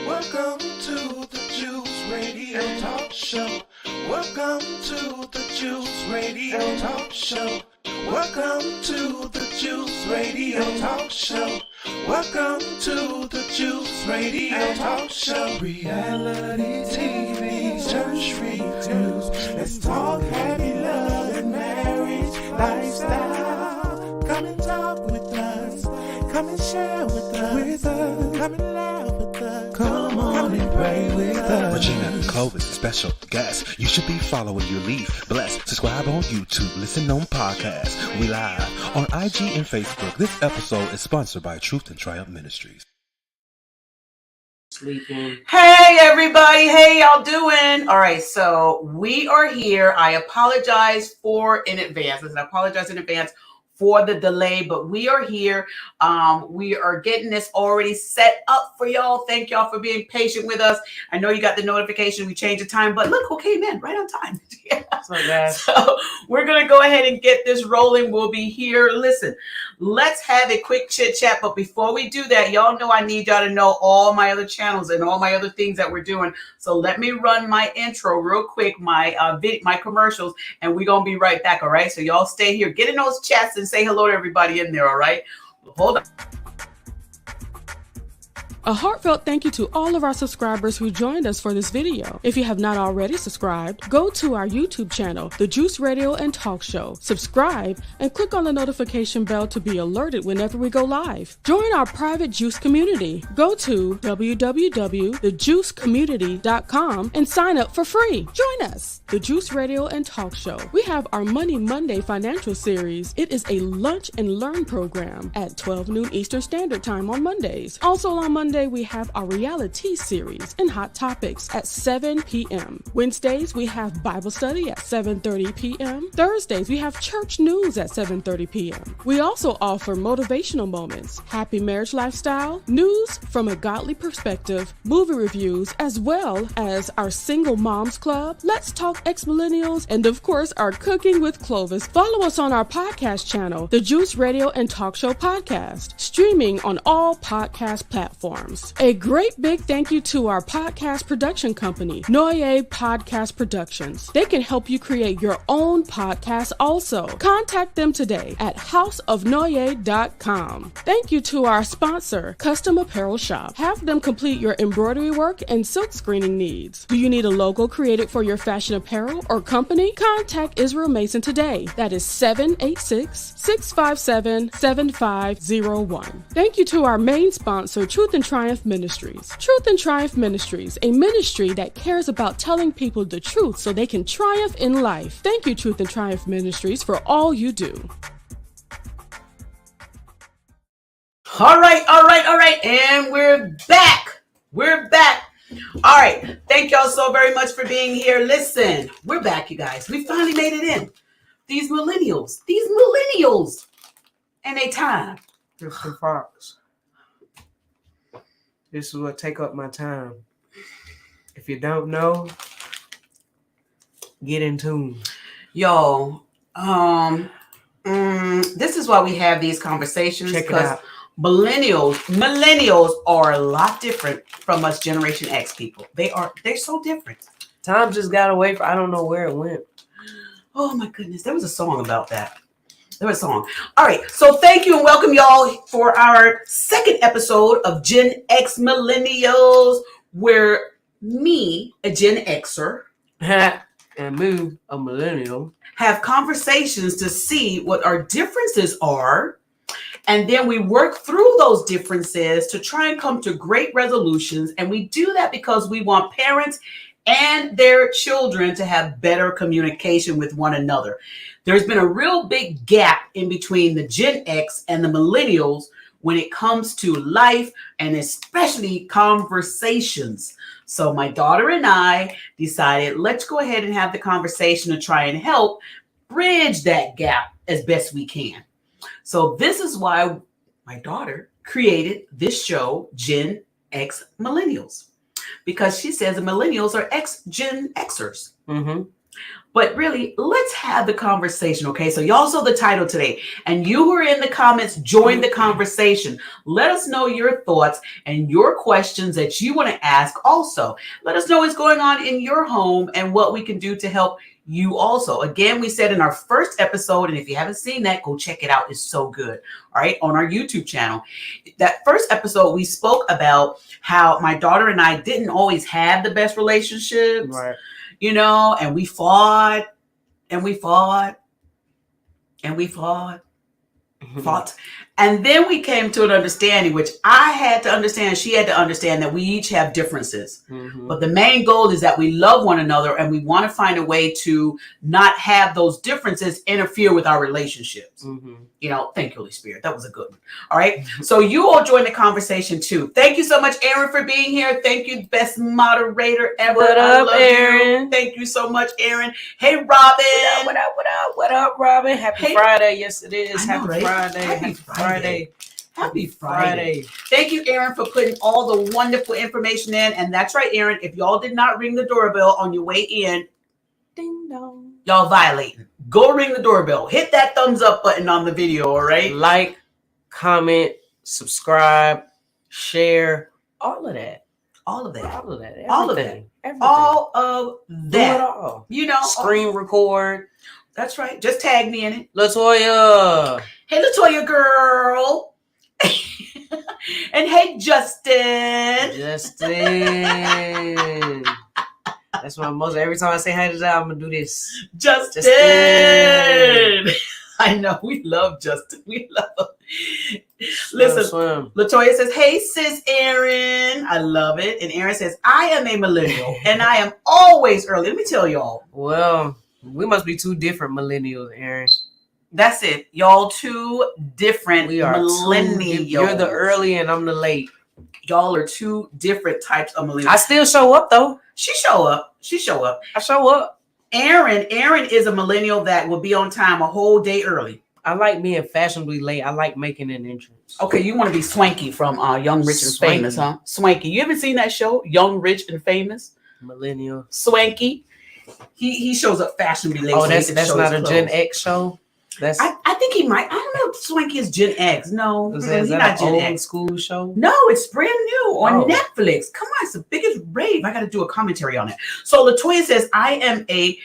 Welcome to the Juice Radio Talk Show. Welcome to the Juice Radio Talk Show. Welcome to the Juice Radio Talk Show. Welcome to the Juice Radio Talk Show. Reality TV, church reviews. Let's talk happy love and marriage lifestyle. Come and talk with us. Come and share with us. Come and laugh with us. Come on and pray with us. Regina and Clovis, special guests. You should be following your lead. Bless. Subscribe on YouTube. Listen on podcasts. We live on IG and Facebook. This episode is sponsored by Truth and Triumph Ministries. Sleeping. Hey everybody, hey y'all doing? All right, so we are here. I apologize in advance for the delay, but we are here. We are getting this already set up for y'all. Thank y'all for being patient with us. I know you got the notification. We changed the time, but look who came in right on time. So we're going to go ahead and get this rolling. We'll be here. Listen, let's have a quick chit chat. But before we do that, y'all know I need y'all to know all my other channels and all my other things that we're doing. So let me run my intro real quick, my commercials, and we're going to be right back. All right. So y'all stay here. Get in those chats and say hello to everybody in there. All right. Hold on. A heartfelt thank you to all of our subscribers who joined us for this video. If you have not already subscribed, go to our YouTube channel, The Juice Radio and Talk Show. Subscribe and click on the notification bell to be alerted whenever we go live. Join our private Juice community. Go to www.thejuicecommunity.com and sign up for free. Join us, The Juice Radio and Talk Show. We have our Money Monday financial series. It is a lunch and learn program at 12 noon Eastern Standard Time on Mondays. Also on Monday, we have our reality series and hot topics at 7 p.m. Wednesdays, we have Bible study at 7:30 p.m. Thursdays, we have church news at 7:30 p.m. We also offer motivational moments, happy marriage lifestyle, news from a godly perspective, movie reviews, as well as our single moms club, Let's Talk X-Millennials, and of course, our Cooking with Clovis. Follow us on our podcast channel, The Juice Radio and Talk Show Podcast, streaming on all podcast platforms. A great big thank you to our podcast production company, Noye Podcast Productions. They can help you create your own podcast also. Contact them today at houseofnoye.com. Thank you to our sponsor, Custom Apparel Shop. Have them complete your embroidery work and silk screening needs. Do you need a logo created for your fashion apparel or company? Contact Israel Mason today. That is 786-657-7501. Thank you to our main sponsor, Truth and Triumph Ministries. Truth and Triumph Ministries, a ministry that cares about telling people the truth so they can triumph in life. Thank you, Truth and Triumph Ministries, for all you do. All right. And we're back. All right. Thank y'all so very much for being here. Listen, we're back, you guys. We finally made it in. These millennials and they time. Mr. Fox. This is what take up my time. If you don't know, get in tune. Yo, this is why we have these conversations. Check it out. Millennials are a lot different from us Generation X people. They're so different. Time just got away from, I don't know where it went. Oh my goodness, there was a song about that. All right, so thank you and welcome y'all for our second episode of Gen X Millennials, where me, a Gen Xer, and me, a millennial, have conversations to see what our differences are, and then we work through those differences to try and come to great resolutions. And we do that because we want parents and their children to have better communication with one another. There's been a real big gap in between the Gen X and the millennials when it comes to life and especially conversations. So my daughter and I decided, let's go ahead and have the conversation to try and help bridge that gap as best we can. So this is why my daughter created this show, Gen X Millennials, because she says the millennials are Gen Xers. Mm-hmm. But really, let's have the conversation, okay? So y'all saw the title today, and you who are in the comments, join the conversation. Let us know your thoughts and your questions that you want to ask also. Let us know what's going on in your home and what we can do to help you also. Again, we said in our first episode, and if you haven't seen that, go check it out. It's so good, all right, on our YouTube channel. That first episode, we spoke about how my daughter and I didn't always have the best relationships. Right. You know, and we fought and we fought and we fought. And then we came to an understanding, which I had to understand, she had to understand, that we each have differences. But the main goal is that we love one another and we want to find a way to not have those differences interfere with our relationships. You know, thank you, Holy Spirit. That was a good one. All right. So you all join the conversation too. Thank you so much, Aaron, for being here. Thank you, best moderator ever. What up, Aaron? Thank you so much, Aaron. Hey, Robin. What up, Robin? Happy Friday. Yes, it is. I know, Happy right? Friday. Happy Friday. Happy Friday. Thank you, Aaron, for putting all the wonderful information in. And that's right, Aaron. If y'all did not ring the doorbell on your way in, Ding dong. y'all violating. Go ring the doorbell. Hit that thumbs up button on the video, all right? Like, comment, subscribe, share, all of that. All of that. All of that. Everything. All of that. Everything. All of Do it that. all. You know. Screen record. That's right. Just tag me in it. Latoya. Hey, Latoya girl. And hey, Justin. Justin. That's my most. Every time I say hi to that, I'm gonna do this. Justin. I know we love Justin. We love him. Listen, Swim. Latoya says, "Hey, sis, Aaron." I love it. And Aaron says, "I am a millennial, and I am always early." Let me tell y'all. Well, we must be two different millennials, Aaron. That's it. Y'all two different We are millennials. You're the early, and I'm the late. Y'all are two different types of millennials. I still show up though. She show up. She show up. I show up. Aaron is a millennial that will be on time a whole day early. I like being fashionably late. I like making an entrance. Okay, you want to be Swanky from Young, Rich, and Swanky. Famous, huh? Swanky. You ever seen that show, Young, Rich, and Famous? Millennial. Swanky. He shows up fashionably late. Oh, so that's he can show not his a Gen clothes. X show. That's I think he might. I don't know if Swanky is Gen X. No, is he's that not an Gen old X. school show? No, it's brand new on Oh. Netflix. Come on, it's the biggest rave. I got to do a commentary on it. So Latoya says, "I am a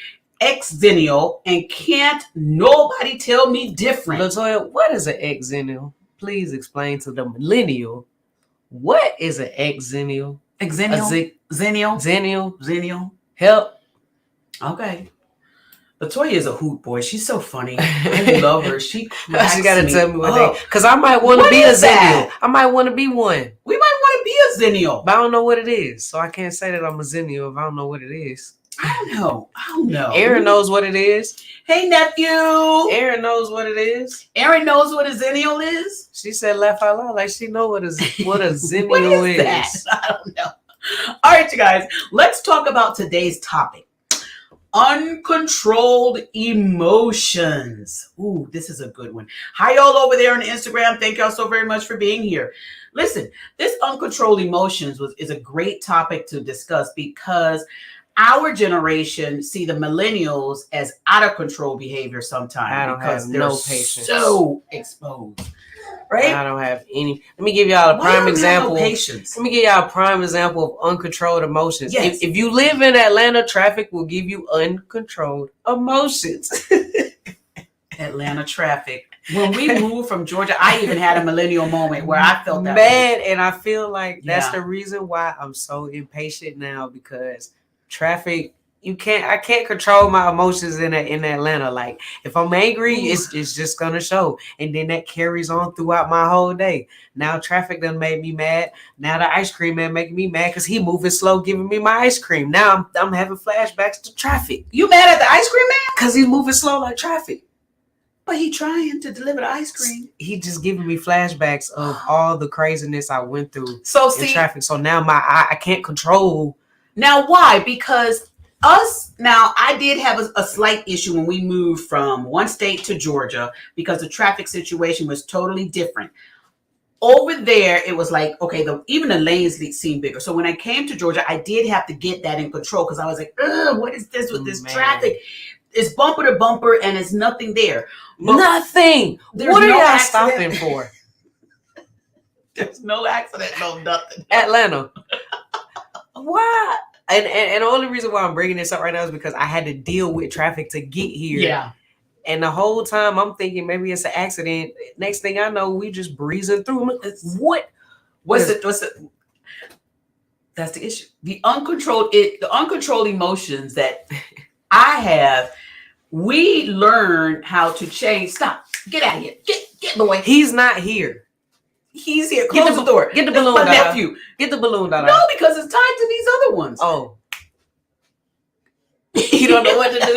X-Millennial and can't nobody tell me different." Latoya, what is an X-Millennial? Please explain to the millennial. What is an X-Millennial? Xennial? Xennial? Xennial? Xennial? Help. Okay. Latoya is a hoot, boy. She's so funny. I love her. She cracks She gotta me tell me what up. they, because I might want to What be a is that? Xennial. I might want to be one, We might want to be a Xennial. but I don't know what it is. So I can't say that I'm a Xennial if I don't know what it is. I don't know. Aaron knows what it is. Hey, nephew. Aaron knows what it is. Aaron knows what a Xennial is. She said laugh out loud like she know what a Xennial What is is. that? I don't know. All right, you guys. Let's talk about today's topic. Uncontrolled emotions. Ooh, this is a good one. Hi, y'all over there on Instagram. Thank y'all so very much for being here. Listen, this uncontrolled emotions is a great topic to discuss because our generation see the millennials as out of control behavior sometimes. I don't because have they're no patience. so exposed. Right? I don't have any. Let me give y'all a Why prime don't you have example. no patience? Let me give y'all a prime example of uncontrolled emotions. Yes. If you live in Atlanta, traffic will give you uncontrolled emotions. Atlanta traffic. When we moved from Georgia, I even had a millennial moment where I felt that way. mad, and I feel like that's Yeah. the reason why I'm so impatient now, because traffic. I can't control my emotions in Atlanta. Like if I'm angry, it's just gonna show, and then that carries on throughout my whole day. Now traffic done made me mad. Now the ice cream man making me mad because he moving slow, giving me my ice cream. Now I'm having flashbacks to traffic You mad at the ice cream man? because he's moving slow like traffic. But he trying to deliver the ice cream. He just giving me flashbacks of all the craziness I went through So in see, traffic. So now I can't control. now why? Because I did have a slight issue when we moved from one state to Georgia because the traffic situation was totally different. over there, it was like, okay, even the lanes seemed bigger. So when I came to Georgia, I did have to get that in control because I was like, what is this with this traffic? It's bumper to bumper and it's nothing there. But nothing. What are y'all stopping for? There's no accident, no nothing. Atlanta. Why? And the only reason why I'm bringing this up right now is because I had to deal with traffic to get here. Yeah. And the whole time I'm thinking maybe it's an accident. Next thing I know, we just breezing through. What's it? That's the issue. The uncontrolled emotions that I have, we learn how to change. Stop. Get out of here. Get boy. He's not here. He's here. Close the door. Get the balloon, my nephew. Get the balloon, Dada. No, because it's tied to these other ones. Oh. You don't know what to do.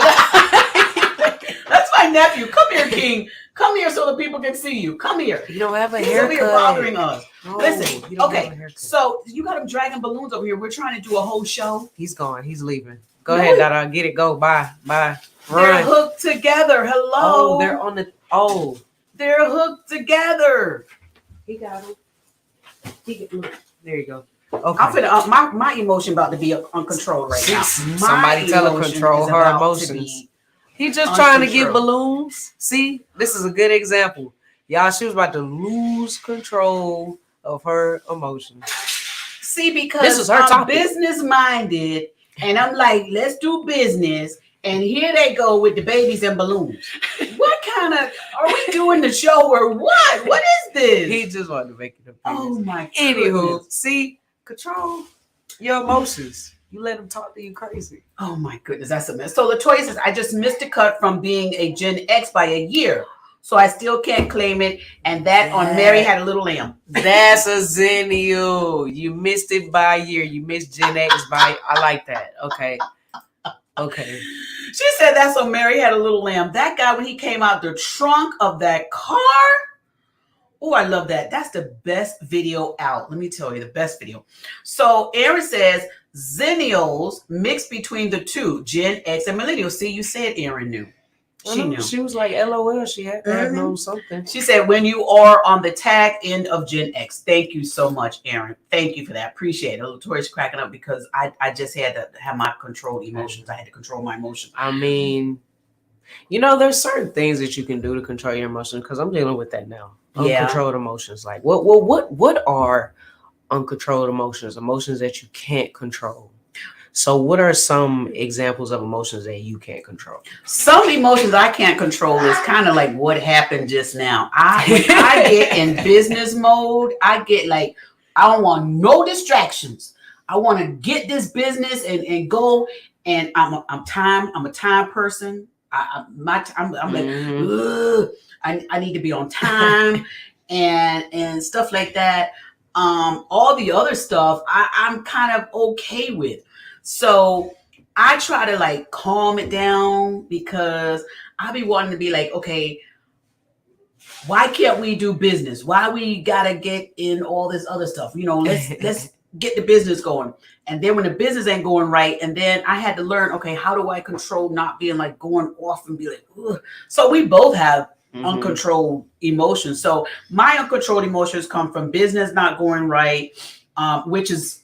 That's my nephew. Come here, King. Come here so the people can see you. Come here. You don't have a He's haircut. over here bothering us. No, listen, okay. So you got him dragging balloons over here. We're trying to do a whole show. He's gone. He's leaving. Go ahead, Dada. Get it. Go. Bye. Run. They're hooked together. Hello. Oh, they're on the. They're hooked together. He got him. There you go. Okay. I'm finna, my emotion about to be uncontrolled right now. Somebody tell her control her emotions. He's just trying to get balloons. See, this is a good example. Y'all, she was about to lose control of her emotions. See, because this is her I'm business minded, and I'm like, let's do business. And here they go with the babies and balloons. What kind of, are we doing the show or what? What is this? He just wanted to make it a Oh my God. Anywho, see, control your emotions. You let them talk to you crazy. Oh my goodness, that's a mess. So LaToya says, I just missed a cut from being a Gen X by a year. So I still can't claim it. And that on Mary Had a Little Lamb. That's a zennial. You missed it by a year. You missed Gen X by, I like that. Okay. She said that's on Mary Had a Little Lamb. That guy, when he came out the trunk of that car. Oh, I love that. That's the best video out. Let me tell you, the best video. So Aaron says, Zennials mixed between the two, Gen X and Millennials. See, you said Aaron knew. She knew. She was like, LOL. She had to have known something. She said, when you are on the tag end of Gen X. Thank you so much, Aaron. Thank you for that. Appreciate it. LaToya's cracking up because I just had to have my controlled emotions. I had to control my emotions. I mean, you know, there's certain things that you can do to control your emotions because I'm dealing with that now. Uncontrolled emotions. Like, what are uncontrolled emotions? Emotions that you can't control. So what are some examples of emotions that you can't control? Some emotions I can't control is kind of like what happened just now. When I get in business mode, I get like, I don't want no distractions. I want to get this business and go. And I'm a time person. I'm like, I need to be on time and stuff like that. All the other stuff I'm kind of okay with. So I try to like calm it down because I be wanting to be like, okay, why can't we do business? Why we gotta get in all this other stuff? You know, let's get the business going. And then when the business ain't going right, and then I had to learn, okay, how do I control not being like going off and be like, ugh. So we both have uncontrolled emotions. So my uncontrolled emotions come from business not going right, which is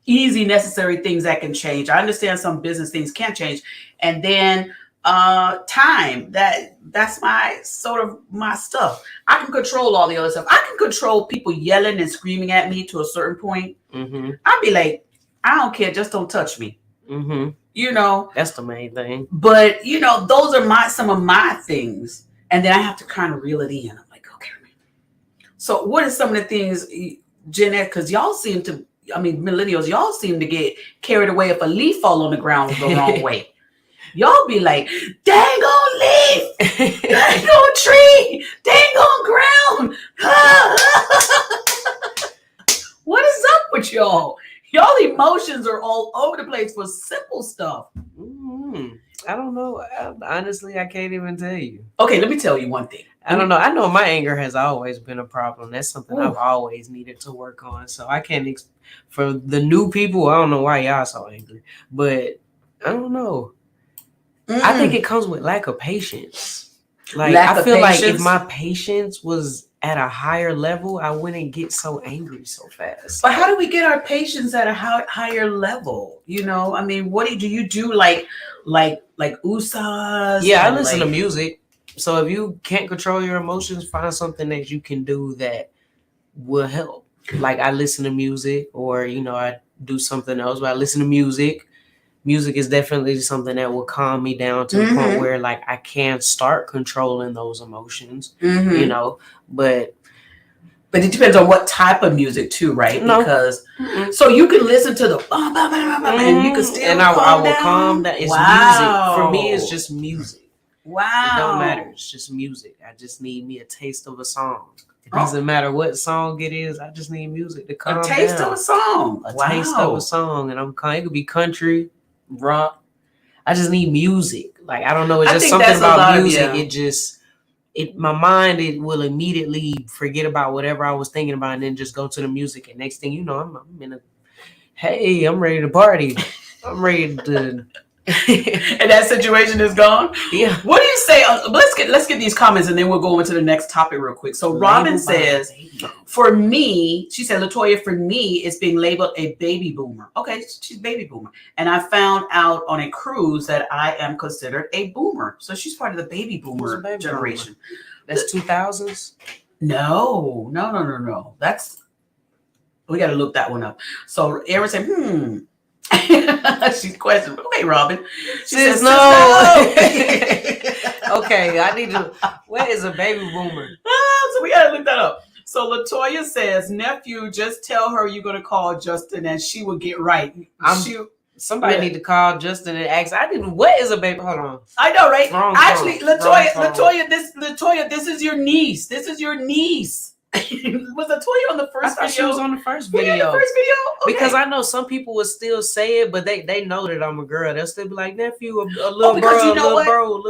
easy, necessary things that can change. I understand some business things can't change. And then time, that's my sort of my stuff. I can control all the other stuff. I can control people yelling and screaming at me to a certain point. I'd be like, I don't care, just don't touch me. You know, that's the main thing. But you know, those are some of my things. And then I have to kind of reel it in. I'm like, okay. So what are some of the things, Gen X, because y'all seem to, I mean, millennials, y'all seem to get carried away if a leaf fall on the ground the wrong way. Y'all be like, dang on leaf, dang on tree, dang on ground. What is up with y'all? Y'all emotions are all over the place for simple stuff. I don't know. Honestly, I can't even tell you. Okay, let me tell you one thing. I don't know. I know my anger has always been a problem. That's something I've always needed to work on. So I can't, for the new people, I don't know why y'all so angry. But I don't know. I think it comes with lack of patience. Like, I feel like if my patience was at a higher level, I wouldn't get so angry so fast. But how do we get our patience at a higher level? You know, I mean, what do you do? Like USAs? Yeah, I and, listen to like, music. So if you can't control your emotions, find something that you can do that will help. Like I listen to music, or I do something else, but I listen to music. Music is definitely something that will calm me down to the point where like I can start controlling those emotions, but it depends on what type of music too, right? No. Because so you can listen to the and you can still and I will calm down. It's music. For me, it's just music. Wow. It don't matter. It's just music. I just need me a taste of a song. It doesn't matter what song it is. I just need music to calm down. A taste of a song. A taste of a song. And it could be country, rock. I just need music. Like, I don't know. It's just something about music. My mind, it will immediately forget about whatever I was thinking about and then just go to the music. And next thing you know, I'm ready to party. I'm ready to... And that situation is gone. Yeah. What do you say? Let's get these comments and then we'll go into the next topic real quick. So Robin says, for me, she said, Latoya, for me, it's being labeled a baby boomer. Okay, she's baby boomer. And I found out on a cruise that I am considered a boomer. So she's part of the baby boomer generation. That's 2000s? No. We got to look that one up. So Erin said, she's questioning. Okay, Robin. She says no. Okay, I need to. Where is a baby boomer? So we gotta look that up. So Latoya says, nephew, just tell her you're gonna call Justin and she will get right. Somebody need to call Justin and ask. What is a baby? Hold on. I know, right? Actually, Latoya, this is your niece. This is your niece. Was Latoya on the first video? She was on the first video. Okay. Because I know some people would still say it, but they know that I'm a girl. They'll still be like, nephew, a little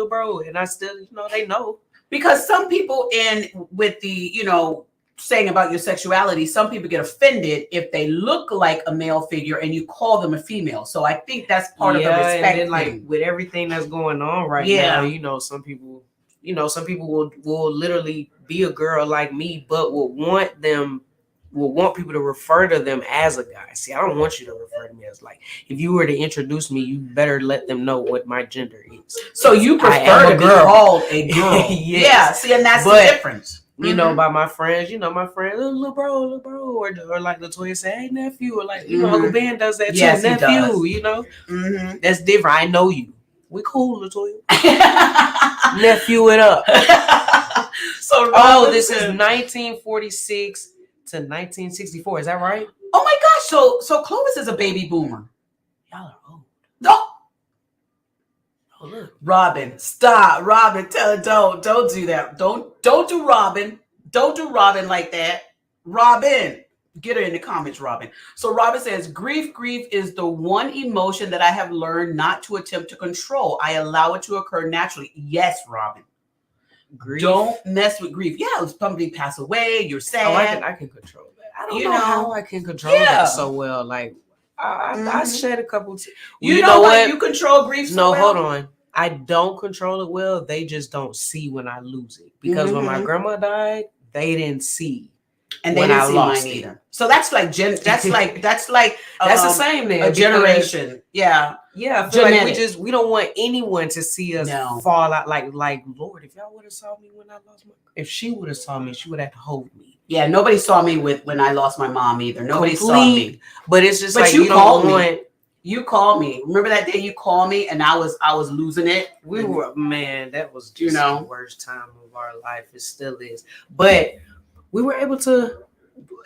bro. And I still, they know. Because some people with the, saying about your sexuality, some people get offended if they look like a male figure and you call them a female. So I think that's part of the respect. And then, like, with everything that's going on right now, some people will literally be a girl like me, but will want people to refer to them as a guy. See, I don't want you to refer to me as like, if you were to introduce me, you better let them know what my gender is. So you prefer to be called a girl. Yes. Yeah. See, and that's the difference. By my friends, my friend, little bro, or like Latoya say, hey nephew, or like, Uncle Ben does that too. Yes, nephew, that's different. I know you. We cool, Latoya. Nephew it up. So this is 1946 to 1964. Is that right? Oh my gosh. So Clovis is a baby boomer. Y'all are old. No. Oh, look. Robin, stop. Robin, tell her don't do that. Don't do Robin. Don't do Robin like that. Robin, get her in the comments, Robin. So Robin says, grief is the one emotion that I have learned not to attempt to control. I allow it to occur naturally. Yes, Robin. Grief. Don't mess with grief. Yeah, somebody pass away. You're sad. Oh, I can control that. I don't know how I can control that so well. Like I shed a couple. You know what? You control grief. No, hold on. I don't control it well. They just don't see when I lose it. Because when my grandma died, they didn't see. And they didn't see mine either. So that's like that's the same thing. A generation. Yeah. Yeah. I feel like we don't want anyone to see us fall out. Like, Lord, if y'all would have saw me when I lost if she would have saw me, she would have to hold me. Yeah, nobody saw me when I lost my mom either. Nobody saw me. But it's just like you called me. You called me. Remember that day you called me and I was losing it? That was just the worst time of our life. It still is. But we were able to,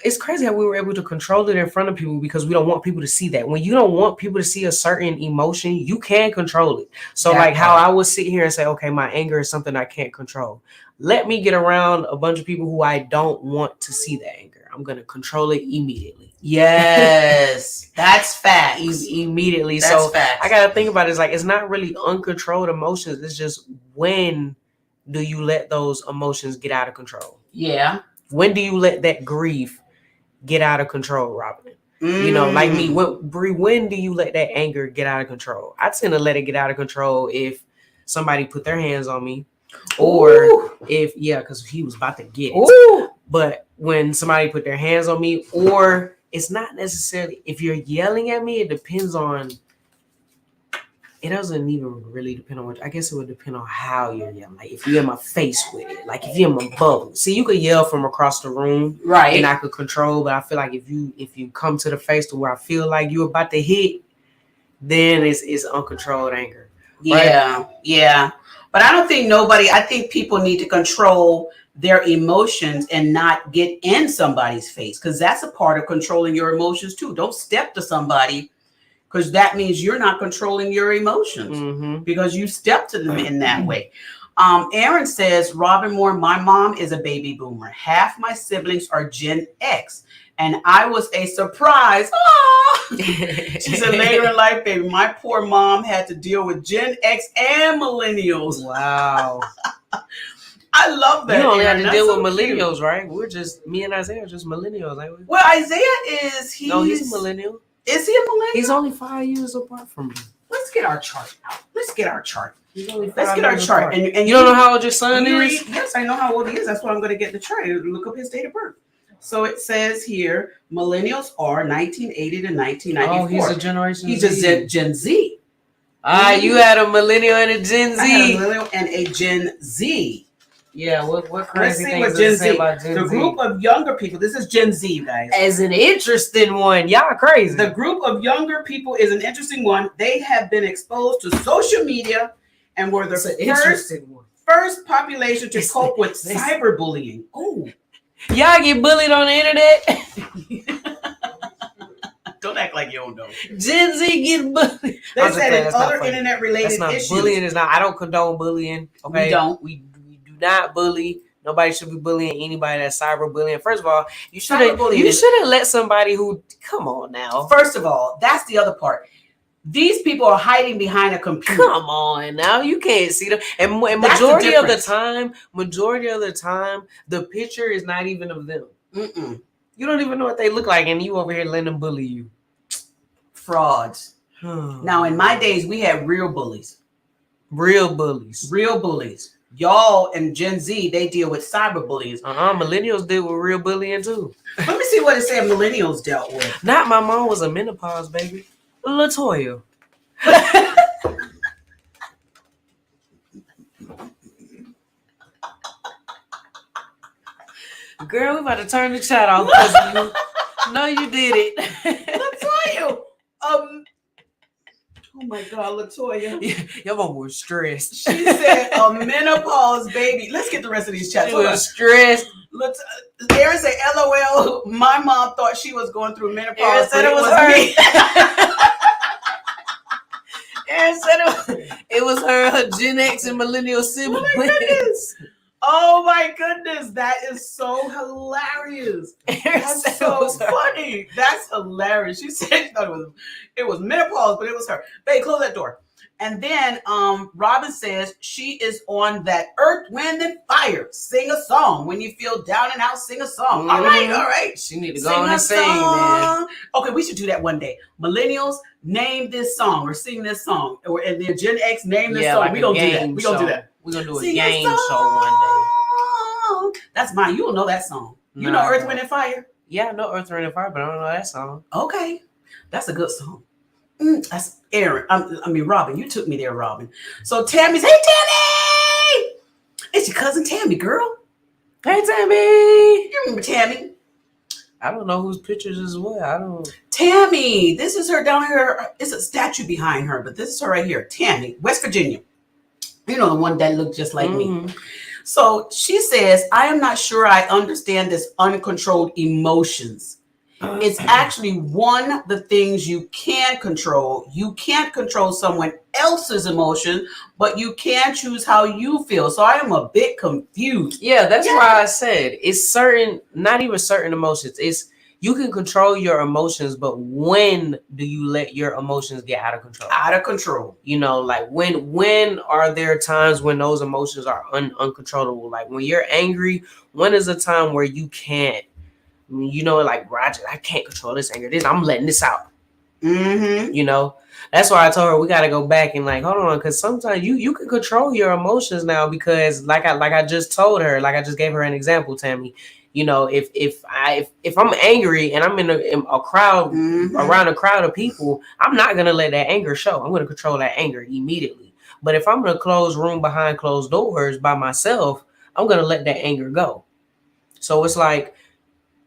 it's crazy how we were able to control it in front of people because we don't want people to see that. When you don't want people to see a certain emotion, you can control it. So how I would sit here and say, okay, my anger is something I can't control. Let me get around a bunch of people who I don't want to see that anger. I'm going to control it immediately. Yes, that's facts. Immediately. That's facts. I got to think about it. It's like, it's not really uncontrolled emotions. It's just, when do you let those emotions get out of control? Yeah. When do you let that grief get out of control, Robin? Like me, Bree, when do you let that anger get out of control? I tend to let it get out of control if somebody put their hands on me, or because he was about to get it. But when somebody put their hands on me, or it's not necessarily, if you're yelling at me, it depends on, it doesn't even really depend on what, I guess it would depend on how you're yelling. Like if you're in my face with it, like if you're in my bubble. See, you could yell from across the room, Right. and I could control, but I feel like if you come to the face to where I feel like you're about to hit, then it's uncontrolled anger. Yeah, yeah. But I don't think I think people need to control their emotions and not get in somebody's face, because that's a part of controlling your emotions too. Don't step to somebody, because that means you're not controlling your emotions because you step to them in that way. Aaron says, Robin Moore, my mom is a baby boomer. Half my siblings are Gen X, and I was a surprise. She said, later in life, baby, my poor mom had to deal with Gen X and Millennials. Wow. I love that. You only Aaron. have to deal That's with so cute. Millennials, right? We're just, me and Isaiah are just Millennials, ain't we? Well, Isaiah is, No, he's a Millennial. Is he a Millennial? He's only 5 years apart from me. Let's get our chart out. Let's get our chart. He's only 5 Let's get our years chart. apart. And you don't know how old your son is? Yes, I know how old he is. That's why I'm going to get the chart. Look up his date of birth. So it says here, Millennials are 1980 to 1994. Oh, he's a Generation He's Z. a Gen Z. You had a Millennial and a Gen Z. I had a Millennial and a Gen Z. Yeah, what Let's crazy see things what does Gen it say Z. about Gen The Z? group of younger people. This is Gen Z, you guys. As an interesting one. Y'all crazy. The group of younger people is an interesting one. They have been exposed to social media and were the first population to cope with cyberbullying. Oh, y'all get bullied on the internet? don't act like you don't know. Gen Z get bullied. They said in other internet-related That's not issues. bullying. Is not. I don't condone bullying. Okay, We don't. We do not bully. Nobody should be bullying anybody that's cyberbullying. First of all, you shouldn't let somebody who, come on now. First of all, that's the other part. These people are hiding behind a computer. Come on now, you can't see them. And majority of the time, the picture is not even of them. Mm-mm. You don't even know what they look like, and you over here letting them bully you. Frauds. Now, in my days, we had real bullies. Real bullies. Real bullies. Y'all and Gen Z, they deal with cyberbullies. Millennials deal with real bullying too. Let me see what it said millennials dealt with. Not my mom was a menopause baby. LaToya. Girl, we about to turn the chat off because you know you did it. LaToya. Oh my God, LaToya. Your mom was stressed. She said a menopause baby. Let's get the rest of these chats. She was stressed. Aaron said, LOL, my mom thought she was going through menopause. Aaron said it was her. Me. Aaron said it was her Gen X and Millennial sibling. Oh my goodness. That is so hilarious. That's so funny. That's hilarious. She said she thought it was menopause, but it was her. Babe, close that door. And then Robin says she is on that Earth, Wind, and Fire. Sing a song. When you feel down and out, sing a song. Mm-hmm. All right. She need to go on and sing, man. Okay, we should do that one day. Millennials, name this song or sing this song. And then Gen X, name this song. Like we're going to do that. We're going to do that. We're going to do a sing game show one day. That's mine. You don't know that song. You know Earth, Wind, and Fire? Yeah, I know Earth, Wind, and Fire, but I don't know that song. Okay. That's a good song. That's Aaron. Robin. You took me there, Robin. So Tammy's, hey, Tammy! It's your cousin Tammy, girl. Hey, Tammy! You remember Tammy? I don't know whose pictures is what. I don't. Tammy. This is her down here. It's a statue behind her, but this is her right here. Tammy, West Virginia. You know, the one that looked just like me. So she says, I am not sure I understand this uncontrolled emotions. It's actually one of the things you can control. You can't control someone else's emotion, but you can choose how you feel. So I am a bit confused. Yeah, that's why I said it's not even certain emotions. It's you can control your emotions, but when do you let your emotions get out of control? Out of control. You know, like when are there times when those emotions are uncontrollable? Like when you're angry, when is a time where you can't? You know, like Roger, I can't control this anger. I'm letting this out. Mm-hmm. You know, that's why I told her we got to go back and like, hold on, because sometimes you can control your emotions now because like I just told her, like I just gave her an example, Tammy. You know, if I'm angry and I'm in a crowd around a crowd of people, I'm not gonna let that anger show. I'm gonna control that anger immediately. But if I'm in a closed room behind closed doors by myself, I'm gonna let that anger go. So it's like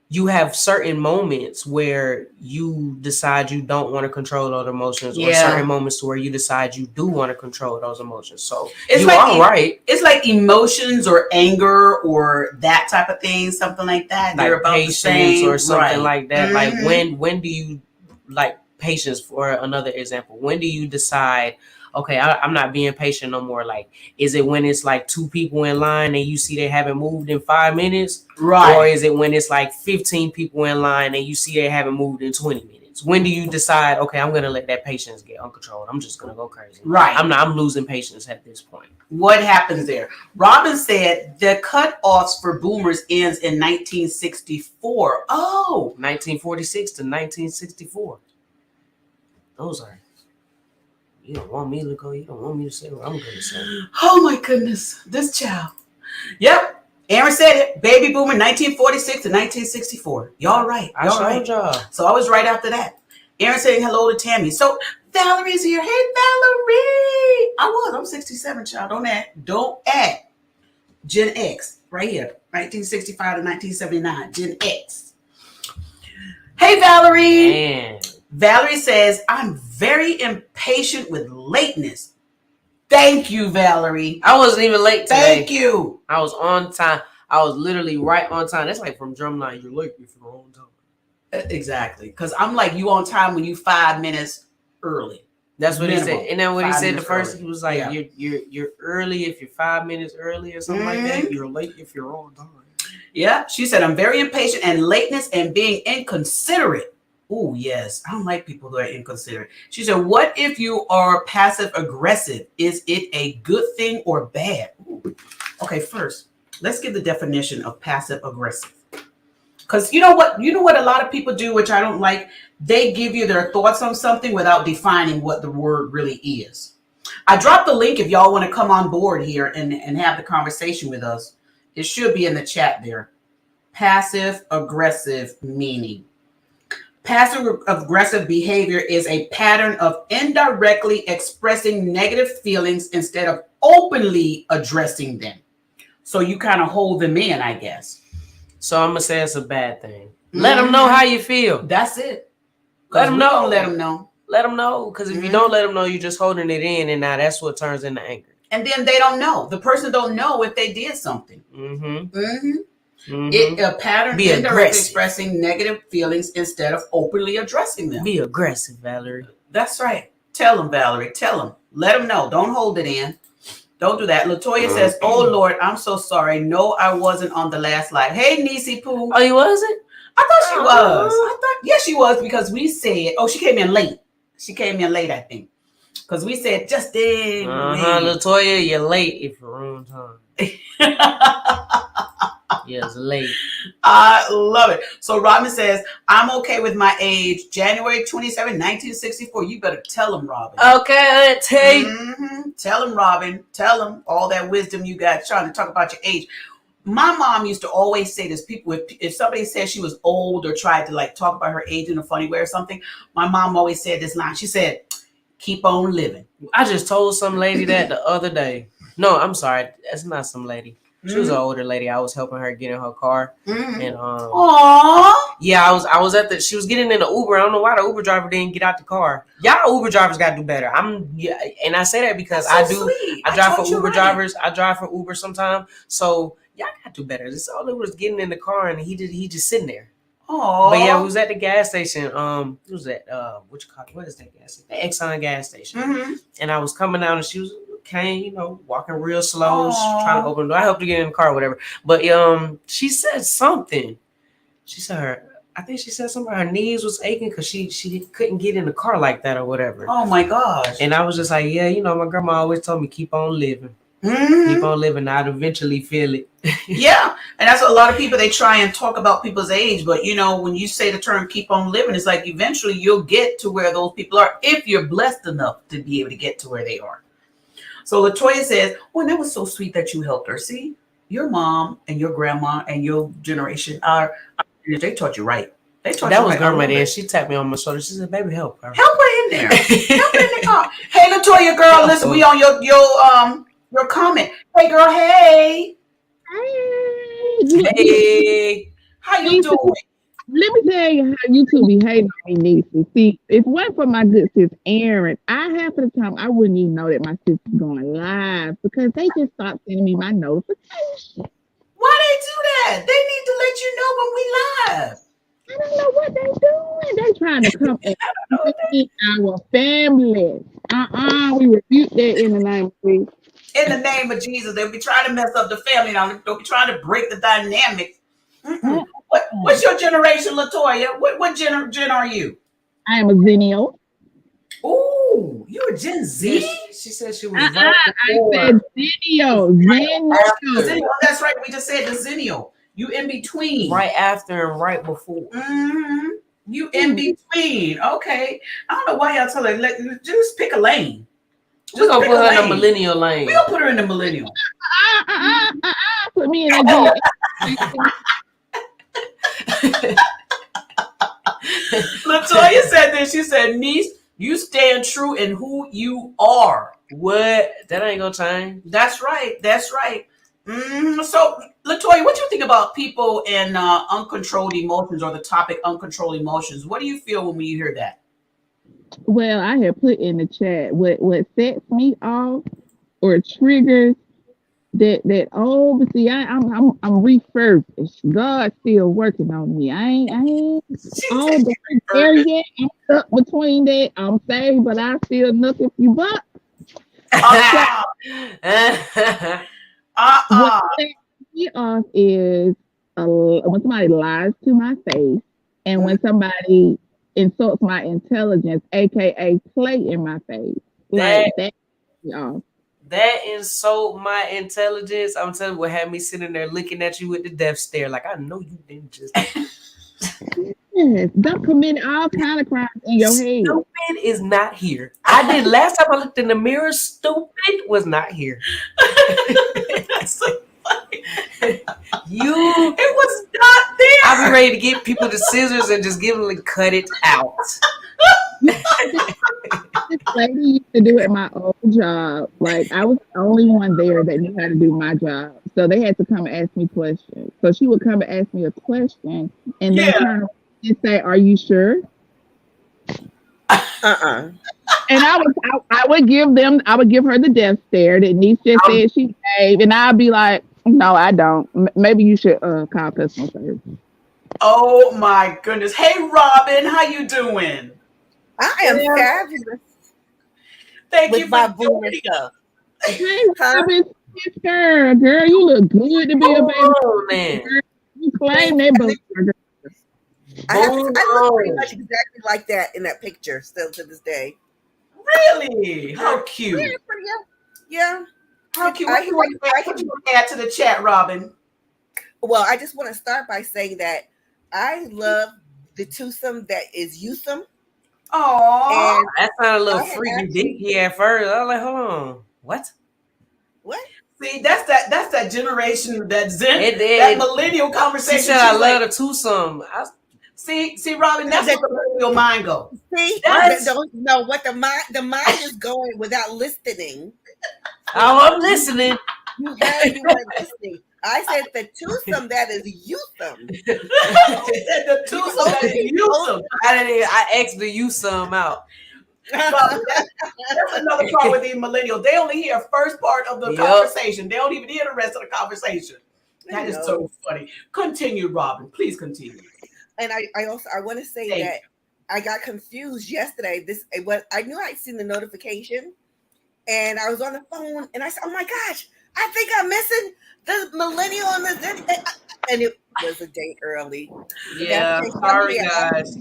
you have certain moments where you decide you don't want to control those emotions, or certain moments where you decide you do want to control those emotions. So it's right. It's like emotions or anger or that type of thing, something like that. Like they're about patience the same, or something like that. Mm-hmm. Like when do you, like patience for another example, when do you decide, okay, I'm not being patient no more? Like, is it when it's like 2 people in line and you see they haven't moved in 5 minutes? Right. Or is it when it's like 15 people in line and you see they haven't moved in 20 minutes? When do you decide, okay, I'm going to let that patience get uncontrolled? I'm just going to go crazy. Right. I'm losing patience at this point. What happens there? Robin said the cutoffs for boomers ends in 1964. Oh. 1946 to 1964. Those are... You don't want me to go. You don't want me to say what I'm going to say. Oh my goodness, this child. Yep, Aaron said it. Baby boomer, 1946 to 1964. Y'all right. Y'all right. So I was right after that. Aaron saying hello to Tammy. So Valerie's here. Hey Valerie. I'm 67, child. Don't act. Gen X, right here, 1965 to 1979. Gen X. Hey Valerie. Man. Valerie says, I'm very impatient with lateness. Thank you, Valerie. I wasn't even late today. Thank you. I was on time. I was literally right on time. That's like from Drumline. You're late if you're on time. Exactly. Because I'm like, you on time when you 5 minutes early. That's what he said. And then when he said the first, early. He was like, you're early if you're 5 minutes early or something like that. You're late if you're on time. Yeah. She said, I'm very impatient and lateness and being inconsiderate. Oh, yes. I don't like people who are inconsiderate. She said, what if you are passive aggressive? Is it a good thing or bad? Ooh. Okay, first, let's give the definition of passive aggressive. Because you know what a lot of people do, which I don't like? They give you their thoughts on something without defining what the word really is. I dropped the link if y'all want to come on board here and have the conversation with us. It should be in the chat there. Passive aggressive meaning. Passive aggressive behavior is a pattern of indirectly expressing negative feelings instead of openly addressing them. So you kind of hold them in, I guess. So I'm going to say it's a bad thing. Let them know how you feel. That's it. Let them know. Let them know. Let them know. Because if you don't let them know, you're just holding it in. And now that's what turns into anger. And then they don't know. The person don't know if they did something. A pattern Be indirectly aggressive. Expressing negative feelings instead of openly addressing them. Be aggressive, Valerie. That's right. Tell them, Valerie. Tell them. Let them know. Don't hold it in. Don't do that. Latoya says, oh, Lord, I'm so sorry. No, I wasn't on the last live. Hey, Niecy Pooh. Oh, you wasn't? I thought she was. Yes, she was, because we said, she came in late. I think. Because we said, Justin. Latoya, you're late if you're on time. Yes, late. I love it. So Robin says, I'm okay with my age. January 27, 1964. You better tell him, Robin. Okay, Auntie. Tell him, Robin. Tell him all that wisdom you got trying to talk about your age. My mom used to always say this. People, if somebody said she was old or tried to like talk about her age in a funny way or something, my mom always said this line. She said, keep on living. I just told some lady that the other day. No, I'm sorry. That's not some lady. She was an older lady. I was helping her get in her car. And yeah, I was she was getting in the Uber. I don't know why the Uber driver didn't get out the car. Y'all Uber drivers gotta do better. And I say that because I drive for Uber drivers. I drive for Uber sometimes. So y'all gotta do better. This all it was getting in the car and he just sitting there. Oh, but yeah, we was at the gas station. It was at what is that gas station? The Exxon gas station. And I was coming out and she was walking real slow, trying to open the door. I helped her get in the car or whatever. But she said something. She said I think she said something about her knees was aching because she couldn't get in the car like that or whatever. Oh my gosh. And I was just like, yeah, my grandma always told me keep on living. Keep on living. I'd eventually feel it. Yeah. And that's a lot of people, they try and talk about people's age. But, when you say the term keep on living, it's like eventually you'll get to where those people are if you're blessed enough to be able to get to where they are. So Latoya says, that was so sweet that you helped her. See, your mom and your grandma and your generation they taught you right. They taught That you was right. grandma there. She tapped me on my shoulder. She said, "Baby, help her. Help her in there. Help her in the car." Hey, Latoya, girl, listen, we on your comment. Hey, girl, hey. Hey, How you doing? Let me tell you how you two be hating on me, nieces. See, if it wasn't for my good sis Erin, half of the time I wouldn't even know that my sister's going live because they just stopped sending me my notification. Why they do that? They need to let you know when we live. I don't know what they doing. They trying to come and feed our family. We rebuke that in the name of Jesus. In the name of Jesus, they'll be trying to mess up the family. Now they'll be trying to break the dynamics. What's your generation, Latoya? What gen are you? I am a Zennial. Ooh, you a Gen Z? she said she was right I before. said Zennial. Zennial. That's right. We just said the Zennial. You in between. Right after and right before. Mm-hmm. You in between. Okay. I don't know why y'all tell her. Just pick a lane. We're going to put her in the millennial lane. We'll put her in the millennial. Put me in that. Latoya said this. She said, niece, you stand true in who you are. What? That ain't going to change. That's right. That's right. So, Latoya, what do you think about people and uncontrolled emotions, or the topic uncontrolled emotions? What do you feel when you hear that? Well, I have put in the chat what sets me off or triggers that but see, I'm refurbished. God's still working on me. I ain't on the there yet. I'm stuck between that. I'm saved, but I still nothing for you but. What sets me off is when somebody lies to my face, and when somebody insults my intelligence, aka play in my face. Like that. That insult my intelligence. I'm telling you what had me sitting there looking at you with the death stare. Like, I know you didn't just. Yes, don't commit all kind of crimes in your head. Stupid is not here. I did last time I looked in the mirror. Stupid was not here. That's so funny. It was not there. I'll be ready to get people the scissors and just give them and cut it out. This lady used to do it at my old job. Like, I was the only one there that knew how to do my job. So they had to come and ask me questions. So she would come and ask me a question and then turn around and say, "Are you sure?" And I would give her the death stare that Niece just said she gave, and I'd be like, "No, I don't. Maybe you should call customer service." Oh my goodness! Hey, Robin, how you doing? I am fabulous. Thank you with my for boomer joining stuff. Hey, Robin, girl, you look good to be a baby. Oh, man. Girl, you claim that boomer. I look pretty much exactly like that in that picture still to this day. Really? How cute. Yeah. How cute. What you want to add to the chat, Robin? Well, I just want to start by saying that I love the twosome that is youthsome. Oh, that sounded a little freaky dinky at first. I was like, hold on. What? See, that's that generation, that that millennial conversation. She said, I love the twosome. See, Robin, that's where the millennial mind goes. See, don't know what the mind is going without listening. Oh, I'm listening. You weren't listening. I said the twosome that is youthsome. The twosome that is youthsome. I asked the youthsome out. That's another part with the millennials. They only hear first part of the conversation. They don't even hear the rest of the conversation. That is so funny. Continue, Robin. Please continue. And I want to say that I got confused yesterday. I knew I'd seen the notification, and I was on the phone, and I said, "Oh my gosh, I think I'm missing the millennial and and it was a day early." Yeah, sorry guys.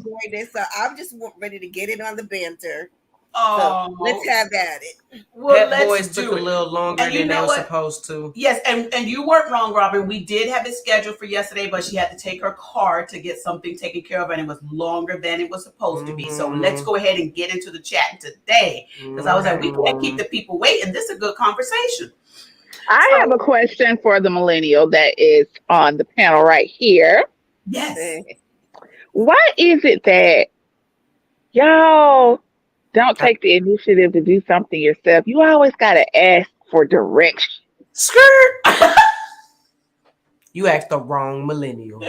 So I'm just ready to get in on the banter. Oh, so let's have at it. Well, Pet Boys took a little longer than they were supposed to. Yes, and you weren't wrong, Robin. We did have it scheduled for yesterday, but she had to take her car to get something taken care of, and it was longer than it was supposed to be. So let's go ahead and get into the chat today, because I was like, we can't keep the people waiting. This is a good conversation. I have a question for the millennial that is on the panel right here. Yes. Why is it that y'all don't take the initiative to do something yourself? You always got to ask for direction. Skirt. You asked the wrong millennial.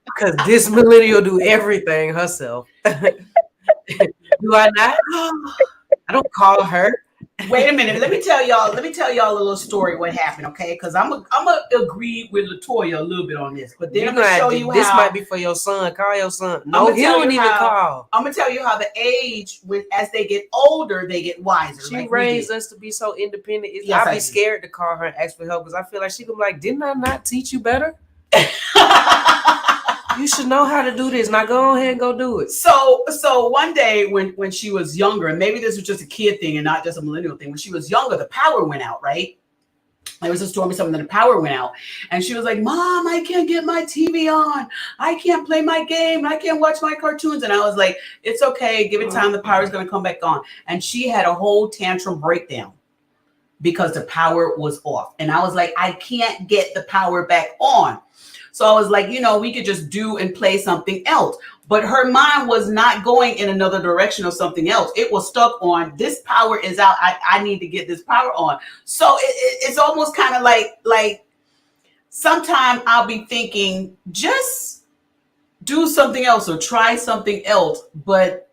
Because this millennial do everything herself. Do I not? I don't call her. Wait a minute. Let me tell y'all a little story what happened, okay? Because I'm gonna agree with Latoya a little bit on this, but then I'm gonna show you this how might be for your son. Call your son. No, he don't even call. I'm gonna tell you how the age as they get older, they get wiser. She raised us to be so independent. I'd be scared to call her and ask for help because I feel like she could be like, didn't I not teach you better? You should know how to do this. Now go ahead and go do it. So one day when she was younger, and maybe this was just a kid thing and not just a millennial thing, when she was younger, the power went out, right? There was a storm or something, then the power went out. And she was like, Mom, I can't get my TV on. I can't play my game. I can't watch my cartoons. And I was like, it's okay. Give it time. The power is going to come back on. And she had a whole tantrum breakdown because the power was off. And I was like, I can't get the power back on. So I was like, we could just do and play something else. But her mind was not going in another direction or something else. It was stuck on this power is out. I need to get this power on. So it's almost kind of like sometimes I'll be thinking, just do something else or try something else, but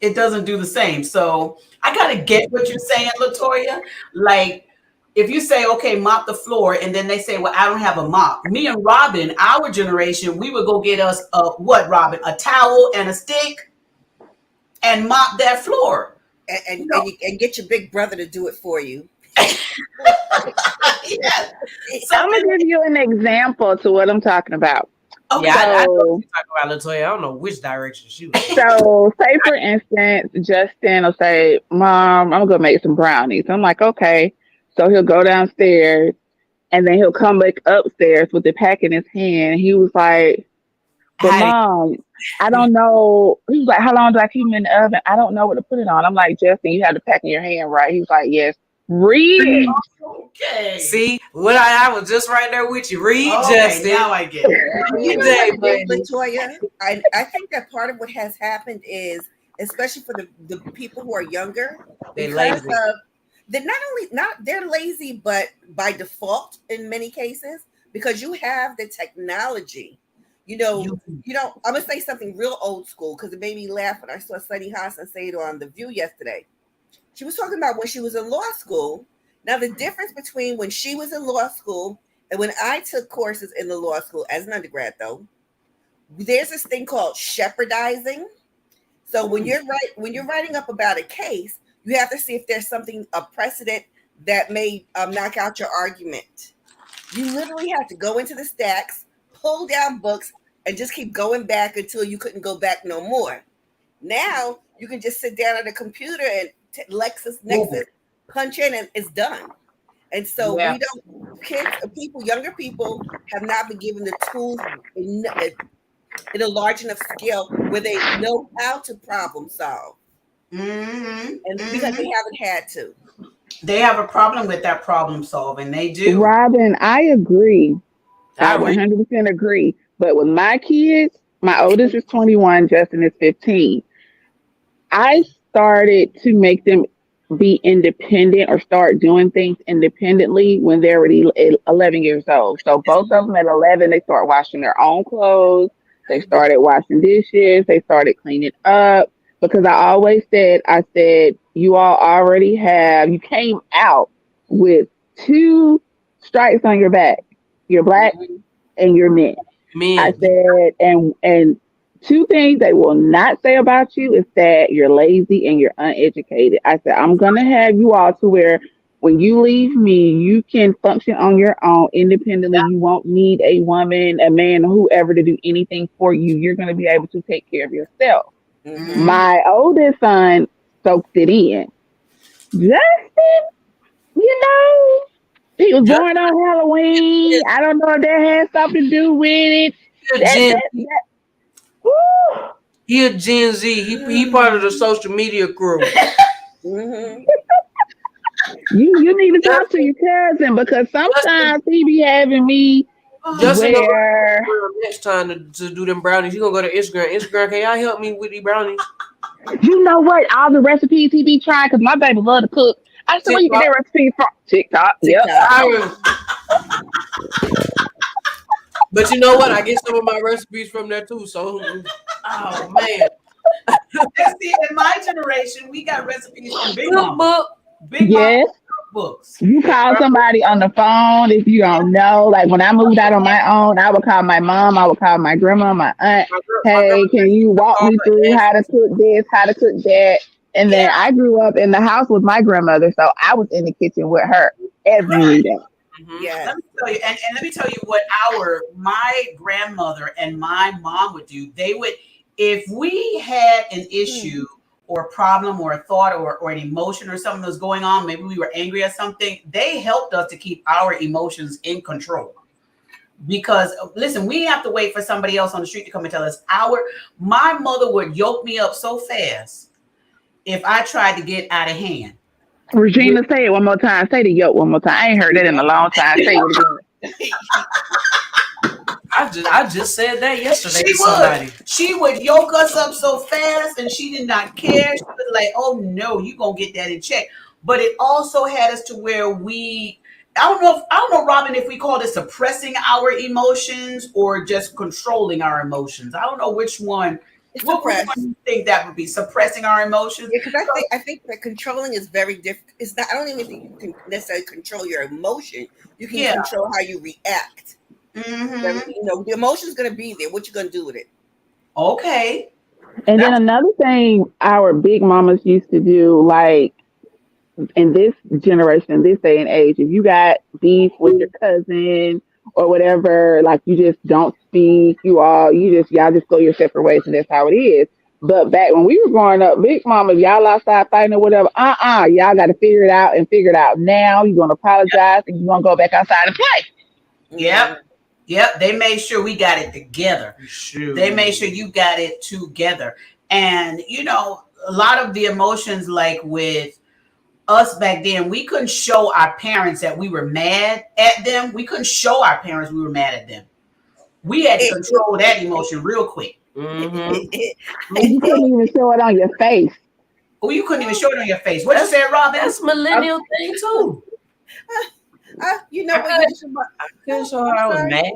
it doesn't do the same. So I gotta get what you're saying, Latoya. Like, if you say, okay, mop the floor, and then they say, well, I don't have a mop. Me and Robin, our generation, we would go get us Robin? A towel and a stick and mop that floor. And get your big brother to do it for you. Yeah. I'm going to give you an example to what I'm talking about. Okay. Yeah, I know you talk about Latoya. I don't know which direction she was. So, say for instance, Justin will say, Mom, I'm going to make some brownies. I'm like, okay. So he'll go downstairs and then he'll come back upstairs with the pack in his hand. He was like, but Mom, I don't know. He was like, how long do I keep them in the oven? I don't know what to put it on. I'm like, Justin, you have the pack in your hand, right? He was like, yes. Read. Okay. See, what I was just right there with you. Read, Justin. Now I get it. Latoya, I think that part of what has happened is, especially for the people who are younger, they're lazy. They're lazy, but by default in many cases, because you have the technology. I'm gonna say something real old school because it made me laugh when I saw Sunny Hassan say it on The View yesterday. She was talking about when she was in law school. Now, the difference between when she was in law school and when I took courses in the law school as an undergrad, though, there's this thing called shepherdizing. So when you're writing up about a case, you have to see if there's a precedent that may knock out your argument. You literally have to go into the stacks, pull down books, and just keep going back until you couldn't go back no more. Now you can just sit down at a computer and LexisNexis, punch in, and it's done. And so younger people have not been given the tools in a large enough scale where they know how to problem solve. Mm-hmm. And because they haven't had to. They have a problem with that problem solving. They do. Robin, I agree. I 100% agree. But with my kids, my oldest is 21, Justin is 15. I started to make them be independent or start doing things independently when they're already 11 years old. So both of them at 11, they start washing their own clothes. They started washing dishes. They started cleaning up. Because I said, you all already you came out with 2 stripes on your back. You're black and you're men. I said, and 2 things they will not say about you is that you're lazy and you're uneducated. I said, I'm going to have you all to where when you leave me, you can function on your own independently. You won't need a woman, a man, whoever to do anything for you. You're going to be able to take care of yourself. Mm-hmm. My oldest son soaks it in. Justin, he was born on Halloween. I don't know if that has something to do with it. He a Gen Z. He part of the social media crew. Mm-hmm. You need to talk to your cousin because sometimes he be having me Justin where next time to do them brownies. You gonna go to Instagram. Instagram, can y'all help me with these brownies? you know what? All the recipes he be trying because my baby love to cook. I said, where you get that recipe from? TikTok. Yep. But you know what? I get some of my recipes from there too. So, oh man. See, in my generation, we got recipes from Big Mama. Big Yes. Books. You call somebody on the phone if you don't know. Like when I moved out on my own, I would call my mom, I would call my grandma, my aunt. Hey, can you walk me through how to cook this, how to cook that? And then I grew up in the house with my grandmother, so I was in the kitchen with her every day. Yeah. Let me tell you, and let me tell you what my grandmother and my mom would do. They would, if we had an issue or a problem or a thought or an emotion or something that was going on, maybe we were angry at something, they helped us to keep our emotions in control. Because listen, we have to wait for somebody else on the street to come and tell us. My mother would yoke me up so fast if I tried to get out of hand. Regina, say it one more time. Say the yoke one more time. I ain't heard that in a long time. Say it again. I just said that yesterday. She would yoke us up so fast, and she did not care. She was like, "Oh no, you gonna get that in check." But it also had us to where I don't know, Robin, if we call it suppressing our emotions or just controlling our emotions. I don't know which one. What one do you think that would be? Suppressing our emotions? Yeah, because I think that controlling is very different. It's not. I don't even think you can necessarily control your emotion. You can control how you react. The emotion is going to be there. What you going to do with it? Okay. And then another thing our big mamas used to do, like in this generation, this day and age, if you got beef with your cousin or whatever, like you just don't speak, y'all just go your separate ways, and that's how it is. But back when we were growing up, big mamas, y'all outside fighting or whatever, y'all got to figure it out now. You're going to apologize and you're going to go back outside and play. Yep. They made sure we got it together. Sure. They made sure you got it together. And, a lot of the emotions, like with us back then, we couldn't show our parents that we were mad at them. We couldn't show our parents we were mad at them. We had to control that emotion real quick. And you couldn't even show it on your face. Oh, you couldn't even show it on your face. What you said, Robin? That's millennial thing too. I couldn't show how I was mad.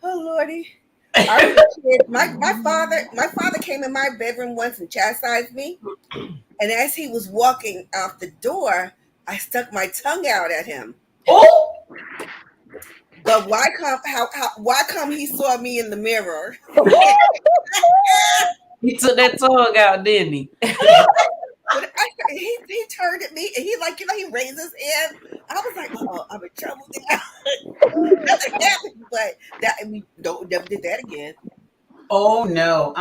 Oh Lordy. I was a kid. My father came in my bedroom once and chastised me. And as he was walking out the door, I stuck my tongue out at him. Oh! But why come he saw me in the mirror? He took that tongue out, didn't he? He turned at me and he raised his hand. I was like, oh, I'm in trouble now. Nothing happened, but we never did that again. Oh no.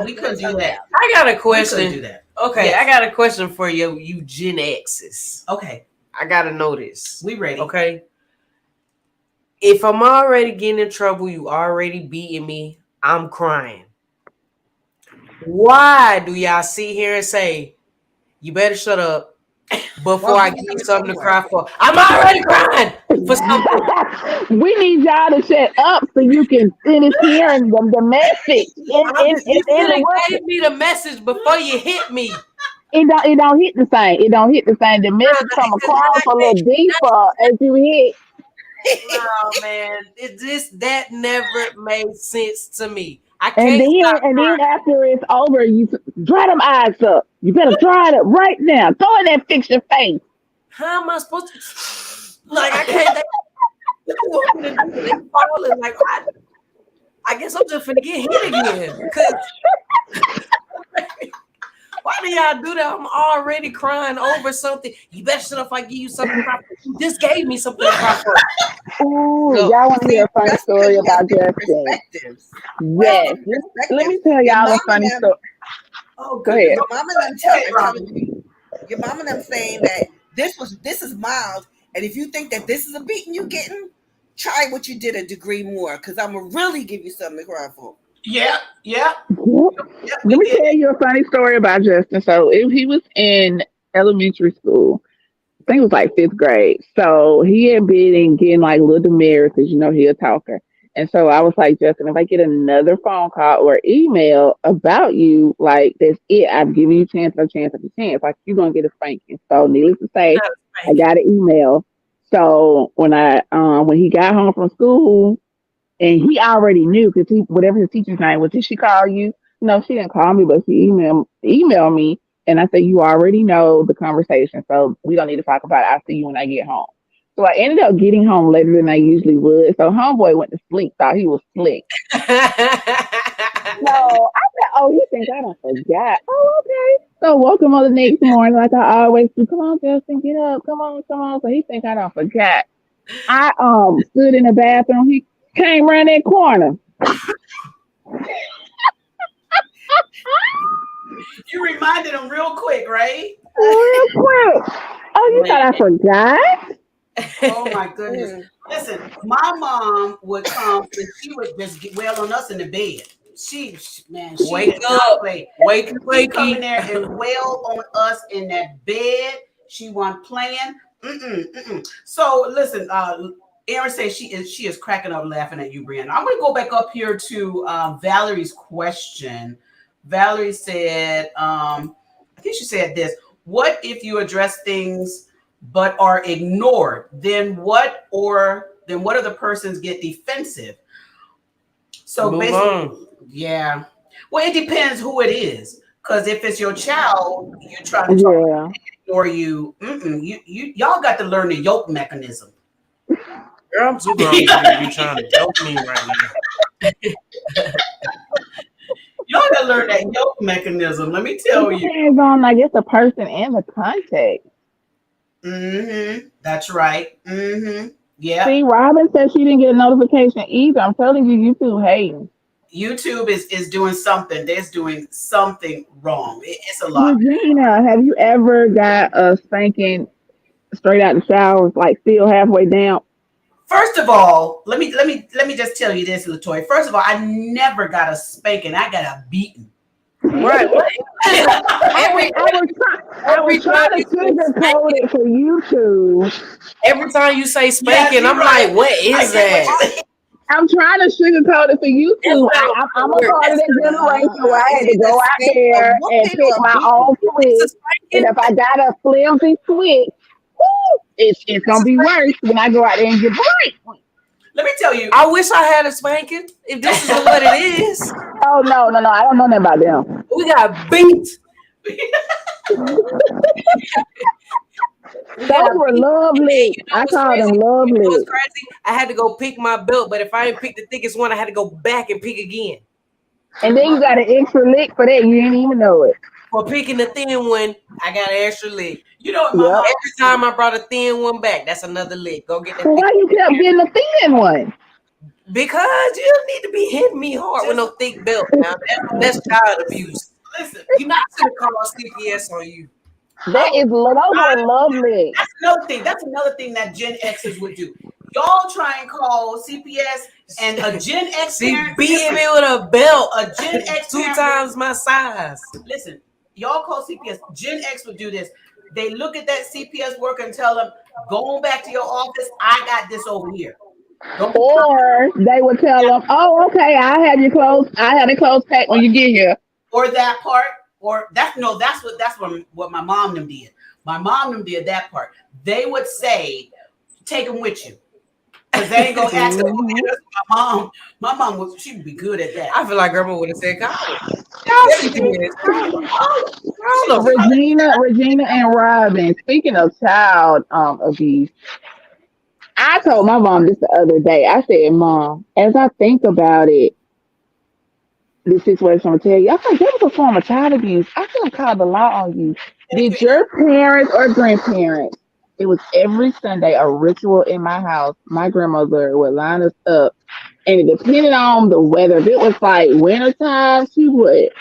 We couldn't do that. I got a question. We couldn't do that. Okay, yes. I got a question for you Gen X's. Okay. I gotta know this. We ready. Okay. If I'm already getting in trouble, you already beating me, I'm crying. Why do y'all sit here and say, you better shut up before I give you something to cry for? I'm already crying for something. We need y'all to shut up so you can finish hearing the message. You gave me the message before you hit me. It don't hit the same. It don't hit the same. The message come across a little deeper as you hit. Oh man, that never made sense to me. And then after it's over, you dry them eyes up. You better dry it up right now. Go in there and fix your face. How am I supposed to? Like I can't. They falling like I guess I'm just finna get hit again. Because why do y'all do that? I'm already crying over something. You better shut up if I give you something to cry for. You just gave me something to cry for. Ooh, y'all want to hear a funny story about Justin? Yes. Let me tell y'all a funny story. Oh, go ahead. Your mom and them saying that this is mild, and if you think that this is a beating you getting, try what you did a degree more, because I'm gonna really give you something to cry for. Yeah. Let me tell you a funny story about Justin. So he was in elementary school, think it was like fifth grade. So he had been getting like a little demure because he a talker. And so I was like, Justin, if I get another phone call or email about you, like that's it. I've given you chance after chance after chance. Like you're gonna get a spanking. So needless to say, I got an email. So when he got home from school, and he already knew because whatever his teacher's name was, did she call you? No, she didn't call me, but she emailed me, and I said you already know the conversation, so we don't need to talk about it. I'll see you when I get home. So I ended up getting home later than I usually would. So homeboy went to sleep, thought he was slick. So I said, "Oh, you think I don't forgot? Oh, okay." So woke him on the next morning like I always do. Come on, Justin, get up. Come on, come on. So he think I don't forgot. I stood in the bathroom. He came around that corner. You reminded him real quick, right? Real quick. Oh, you thought I forgot? Oh my goodness. Listen, my mom would come and she would just get well on us in the bed. She Wake up. Wake come in there and wail on us in that bed. She wasn't playing. So listen, Erin says she is cracking up laughing at you, Brianna. I'm going to go back up here to Valerie's question. Valerie said, I think she said this: what if you address things but are ignored? Then what other persons get defensive? So Move basically, on. Yeah. Well, it depends who it is. Because if it's your child, you try to talk or you y'all got to learn the yoke mechanism. Girl, I'm too grown for you to be trying to yoke me right now. Y'all got to learn that yoke mechanism. Let me tell you. It depends on, I guess, the person and the context. That's right. Yeah. See, Robin said she didn't get a notification either. I'm telling you, YouTube hating. YouTube is doing something. They're doing something wrong. It's a lot. Regina, have you ever got a spanking straight out the shower, like still halfway down? First of all, let me just tell you this, LaToya. First of all, I never got a spanking. I got a beating. Right. I was trying to sugarcoat it for YouTube. Every time you say spanking, I'm like, what is that? I'm trying to sugarcoat it for YouTube. I'm a part of that generation where I had to go out there and pick my own switch. And if I got a flimsy switch, it's gonna be worse when I go out there and get break. Let me tell you. I wish I had a spanking. If this is what it is. Oh no! I don't know nothing about them. We got beat. Those were lovely. I called them lovely. It was crazy. I had to go pick my belt, but if I didn't pick the thickest one, I had to go back and pick again. And then you got an extra lick for that. You didn't even know it. For picking the thin one, I got an extra lick. You know what? Every time I brought a thin one back, that's another lick. Go get that. So why you kept getting a thin one? Because you don't need to be hitting me hard with no thick belt. Now that's child abuse. Listen, you're not gonna call CPS on you. That is lovely. That's another thing. That's another thing that Gen X's would do. Y'all try and call CPS and a Gen X parent beating me with a belt. A Gen X 2 times my size. Listen, y'all call CPS. Gen X would do this. They look at that CPS worker and tell them, "Go on back to your office. I got this over here." Or they would tell them, "Oh, okay, I have your clothes. I have the clothes packed when you get here." Or that part. Or that's what my mom them did. My mom them did that part. They would say, "Take them with you," because they ain't gonna ask them. My mom she would be good at that. I feel like grandma would have said, Regina and Robin. Speaking of child abuse, I told my mom this the other day. I said, "Mom, as I think about it, this situation I'm gonna tell you, I think that was a form of child abuse. I couldn't call the law on you. Did your parents or grandparents?" It was every Sunday a ritual in my house. My grandmother would line us up, and it depended on the weather. If it was like wintertime, she would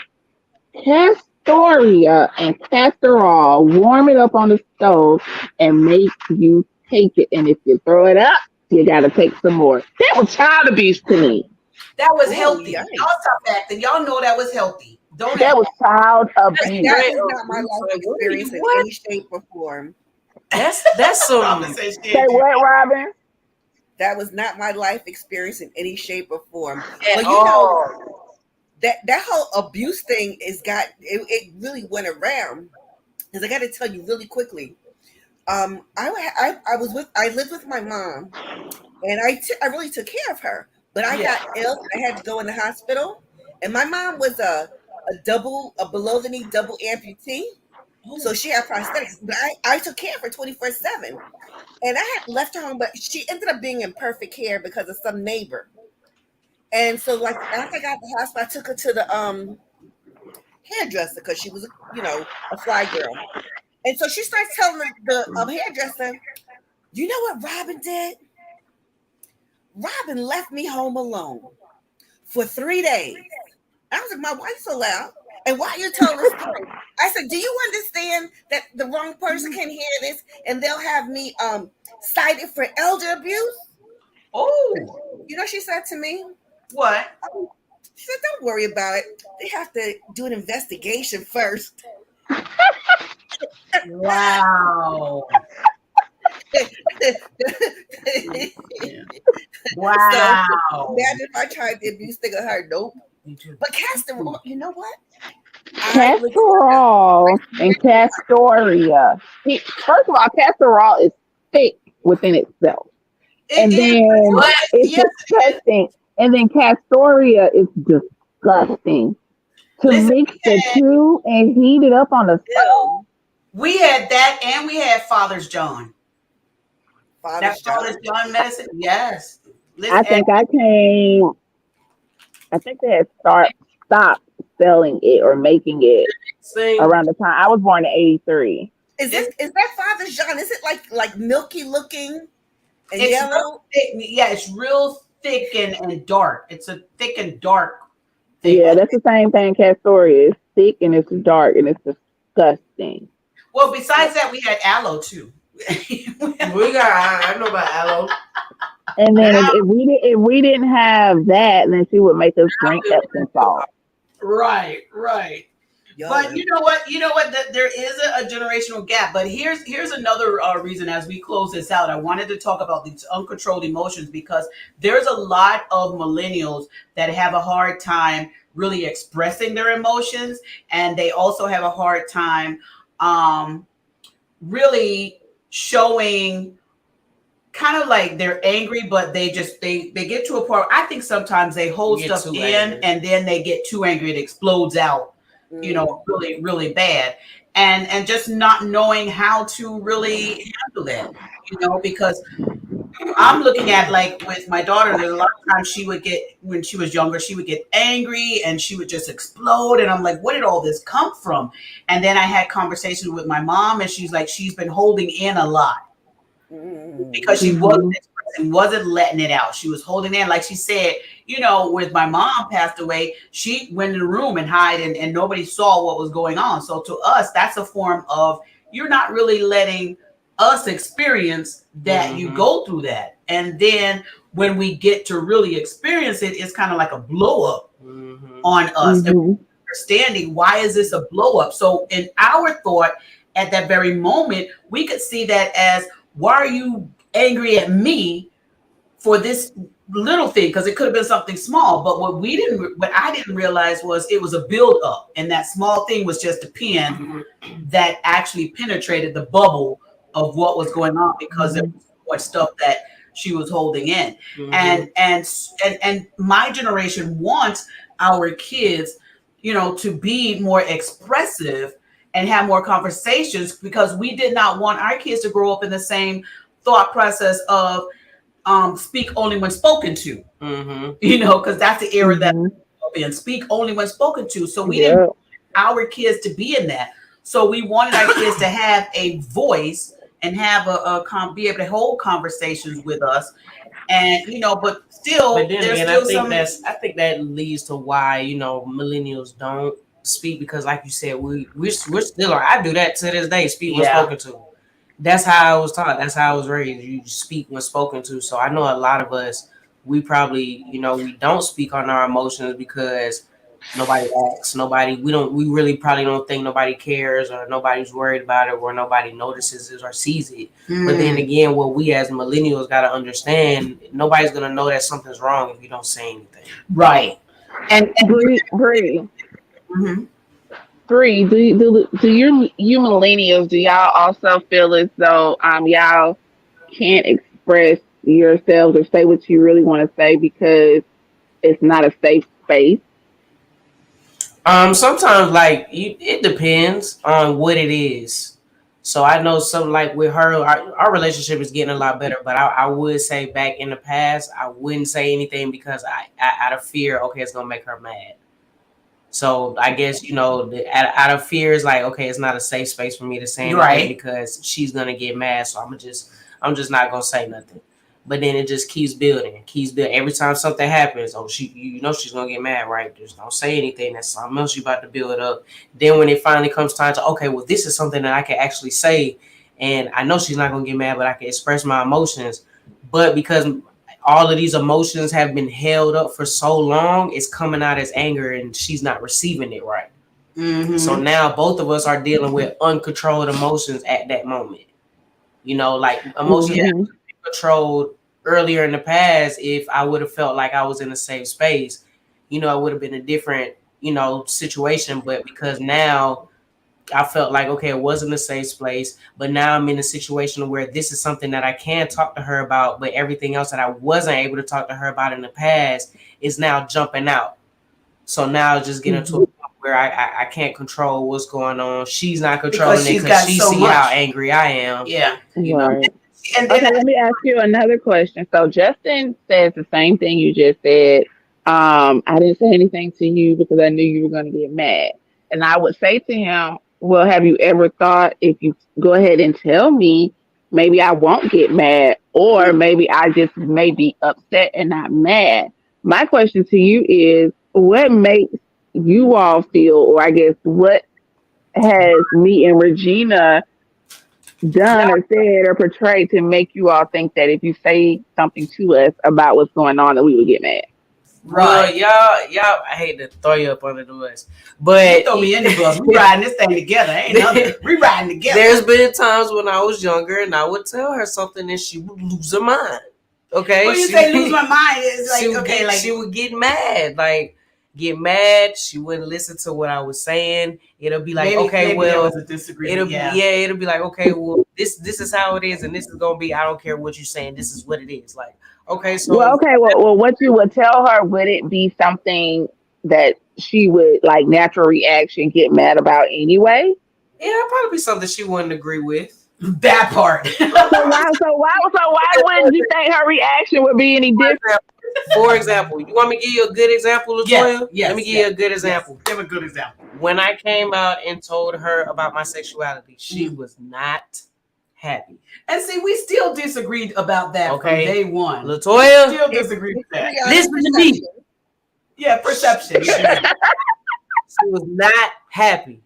Castoria and castor oil, warm it up on the stove, and make you take it. And if you throw it up, you gotta take some more. That was child abuse to me. That was healthy. Y'all stop acting. Y'all know that was healthy. That was child abuse. That is not my life experience in any shape or form. That's some. Say what, Robin? That was not my life experience in any shape or form. At But all. that whole abuse thing it really went around. Because I got to tell you really quickly. I lived with my mom, and I really took care of her. But I got ill. I had to go in the hospital, and my mom was a below the knee double amputee, so she had prosthetics. But I took care of her 24/7, and I had left her home, but she ended up being in perfect care because of some neighbor. And so, like after I got to the hospital, I took her to the hairdresser because she was a fly girl. And so she starts telling the hairdresser, "You know what Robin did? Robin left me home alone for 3 days." I was like, "My wife's so loud. And why are you telling this story?" I said, "Do you understand that the wrong person can hear this and they'll have me cited for elder abuse?" Oh, You know what she said to me? what? She said, "Don't worry about it. They have to do an investigation first." Wow. So Wow. imagine if I tried the abuse thing of her. Nope. But castor oil, you know what? Castor and castoria. First of all, castor oil is thick within itself. And then it's disgusting. And then castoria is disgusting. To mix the two and heat it up on the stove. We had that, and we had Father's John. Father's John medicine. Yes. I think they had stopped selling it or making it around the time I was born in '83. Is that Father's John? Is it like milky looking and yellow? Yeah, it's real thick and dark. It's a thick and dark thing. Yeah, that's the same thing. Castoria is thick and it's dark and it's disgusting. Well, besides that, we had aloe too. I know about aloe. And then if we didn't have that, then she would make us drink Epsom salt. Right. But you know what? There is a generational gap. But here's another reason. As we close this out, I wanted to talk about these uncontrolled emotions because there's a lot of millennials that have a hard time really expressing their emotions, and they also have a hard time really showing kind of like they're angry, but they get to a point. I think sometimes they hold stuff in angry, and then they get too angry, it explodes out, really, really bad. And just not knowing how to really handle that, because I'm looking at like with my daughter, there's a lot of times when she was younger, she would get angry and she would just explode. And I'm like, where did all this come from? And then I had conversations with my mom and she's like, she's been holding in a lot because she wasn't letting it out. She was holding in. Like she said, with my mom passed away, she went in the room and hid and nobody saw what was going on. So to us, that's a form of, you're not really letting us experience that you go through that. And then when we get to really experience it, it's kind of like a blow up on us. And understanding why is this a blow up? So in our thought at that very moment, we could see that as, why are you angry at me for this little thing? Because it could have been something small, but what I didn't realize was it was a build up, and that small thing was just a pin that actually penetrated the bubble of what was going on because there was so much stuff that she was holding in. And my generation wants our kids, to be more expressive and have more conversations, because we did not want our kids to grow up in the same thought process of speak only when spoken to, because that's the era that we're in, speak only when spoken to. So we didn't want our kids to be in that. So we wanted our kids to have a voice and have be able to hold conversations with us, and but still, but then again, I think that leads to why millennials don't speak, because like you said, we're still I do that to this day, speak when spoken to. That's how I was taught. That's how I was raised. You speak when spoken to. So I know a lot of us, we probably we don't speak on our emotions because Nobody asks. We really probably don't think nobody cares or nobody's worried about it or nobody notices it or sees it. But then again, what we as millennials got to understand, nobody's going to know that something's wrong if you don't say anything. Right. And Bree, Bree, do you millennials, do y'all also feel as though y'all can't express yourselves or say what you really want to say because it's not a safe space? Sometimes it depends on what it is. So I know something like with her, our relationship is getting a lot better. But I would say back in the past, I wouldn't say anything because I out of fear, okay, it's gonna make her mad. So I guess out of fear is like, okay, it's not a safe space for me to say anything because she's gonna get mad. So I'm just not gonna say nothing. But then it just keeps building. Every time something happens, she's gonna get mad, right? Just don't say anything. That's something else you about to build up. Then when it finally comes time to, okay, well, this is something that I can actually say, and I know she's not gonna get mad, but I can express my emotions. But because all of these emotions have been held up for so long, it's coming out as anger, and she's not receiving it right. So now both of us are dealing with uncontrolled emotions at that moment. Like emotions that have been controlled earlier in the past. If I would have felt like I was in a safe space, it would have been a different, situation. But because now I felt like, okay, it wasn't a safe place, but now I'm in a situation where this is something that I can talk to her about, but everything else that I wasn't able to talk to her about in the past is now jumping out. So now it's just getting to a point where I can't control what's going on. She's not controlling it because she see how angry I am. Yeah. Right. Okay, let me ask you another question. So Justin says the same thing you just said. I didn't say anything to you because I knew you were going to get mad. And I would say to him, well, have you ever thought if you go ahead and tell me, maybe I won't get mad, or maybe I just may be upset and not mad? My question to you is, what makes you all feel, or I guess what has me and Regina done or said or portrayed to make you all think that if you say something to us about what's going on that we would get mad? Right. Well, y'all, I hate to throw you up under the bus, but you throw me in the bus. We riding this thing together. Ain't nothing. We riding together. There's been times when I was younger and I would tell her something and she would lose her mind. Okay. When you say lose my mind, it's like, she would get mad. Get mad. She wouldn't listen to what I was saying. It'll be like, maybe well, there was a disagreement. It'll be like, okay, well, this is how it is, and this is gonna be. I don't care what you're saying. This is what it is. Like, okay, so well, what you would tell her, would it be something that she would like natural reaction get mad about anyway? Yeah, it'd probably be something she wouldn't agree with. That part. so why wouldn't you think her reaction would be any different? For example, you want me to give you a good example, Latoya? Yes, let me give you a good example. Yes. Give a good example. When I came out and told her about my sexuality, she was not happy. And see, we still disagreed about that from day one. Latoya, still disagreed with that. Listen to me. Yeah, perception. She was not happy.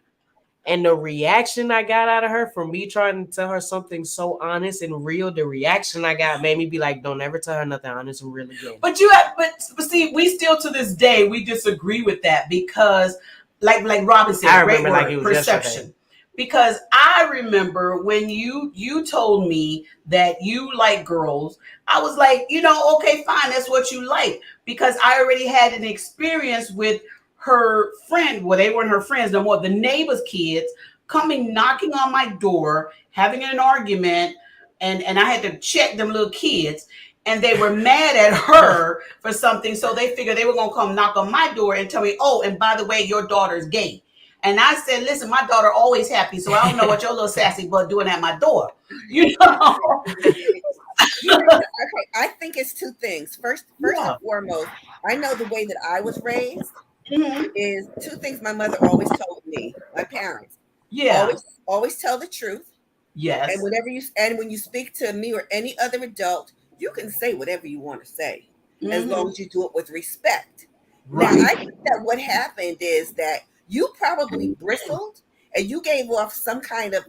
And the reaction I got out of her from me trying to tell her something so honest and real, the reaction I got made me be like, don't ever tell her nothing honest and real again. But see, we still to this day, we disagree with that because like Robin said, I great remember word, like it was perception. Yesterday. Because I remember when you told me that you like girls, I was like, okay, fine, that's what you like. Because I already had an experience with her friend, well, they weren't her friends no more, the neighbor's kids coming, knocking on my door, having an argument, and I had to check them little kids, and they were mad at her for something, so they figured they were going to come knock on my door and tell me, oh, and by the way, your daughter's gay. And I said, listen, my daughter always happy, so I don't know what your little sassy butt doing at my door. Okay, I think it's two things. First and foremost, I know the way that I was raised is two things my mother always told me, my parents. Yeah. Always tell the truth. Yes. And when you speak to me or any other adult, you can say whatever you want to say, as long as you do it with respect. Right. Now, I think that what happened is that you probably bristled and you gave off some kind of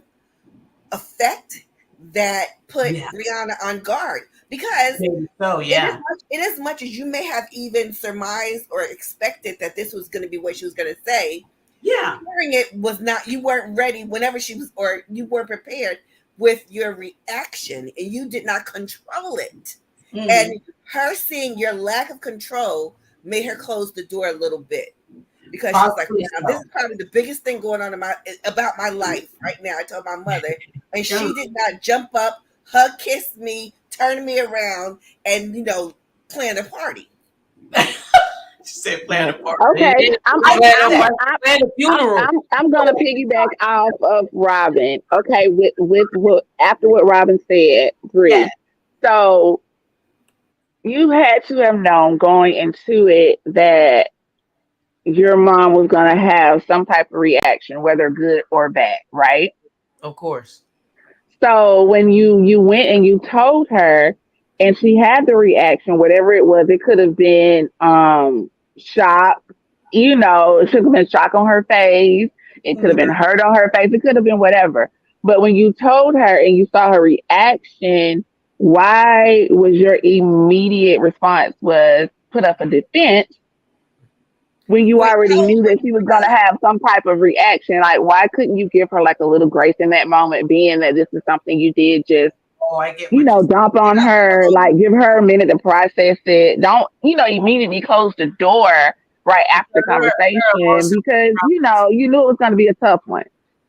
effect that put Yeah. Brianna on guard because Maybe so, yeah. inasmuch as you may have even surmised or expected that this was going to be what she was going to say, Yeah. hearing it was not, you weren't ready whenever she was, or you weren't prepared with your reaction and you did not control it. Mhm. And her seeing your lack of control made her close the door a little bit because she was like, Possibly wow, so. this is probably the biggest thing going on about my life right now. I told my mother, and she did not jump up, hug, kiss me, turn me around, and plan a party. She said plan a party. Okay, I'm Plan a funeral. gonna piggyback off of Robin. Okay, with what after what Robin said, Bree. Yeah. So you had to have known going into it that your mom was gonna have some type of reaction, whether good or bad, right? Of course. So when you went and you told her, and she had the reaction, whatever it was, it could have been shock. It should have been shock on her face. It could have been hurt on her face. It could have been whatever. But when you told her and you saw her reaction, why was your immediate response was put up a defense when you already knew that she was going to have some type of reaction? Like, why couldn't you give her like a little grace in that moment, being that this is something you did just, I get what dump on her, like give her a minute to process it. Don't, immediately close the door right after the conversation because, you knew it was going to be a tough one.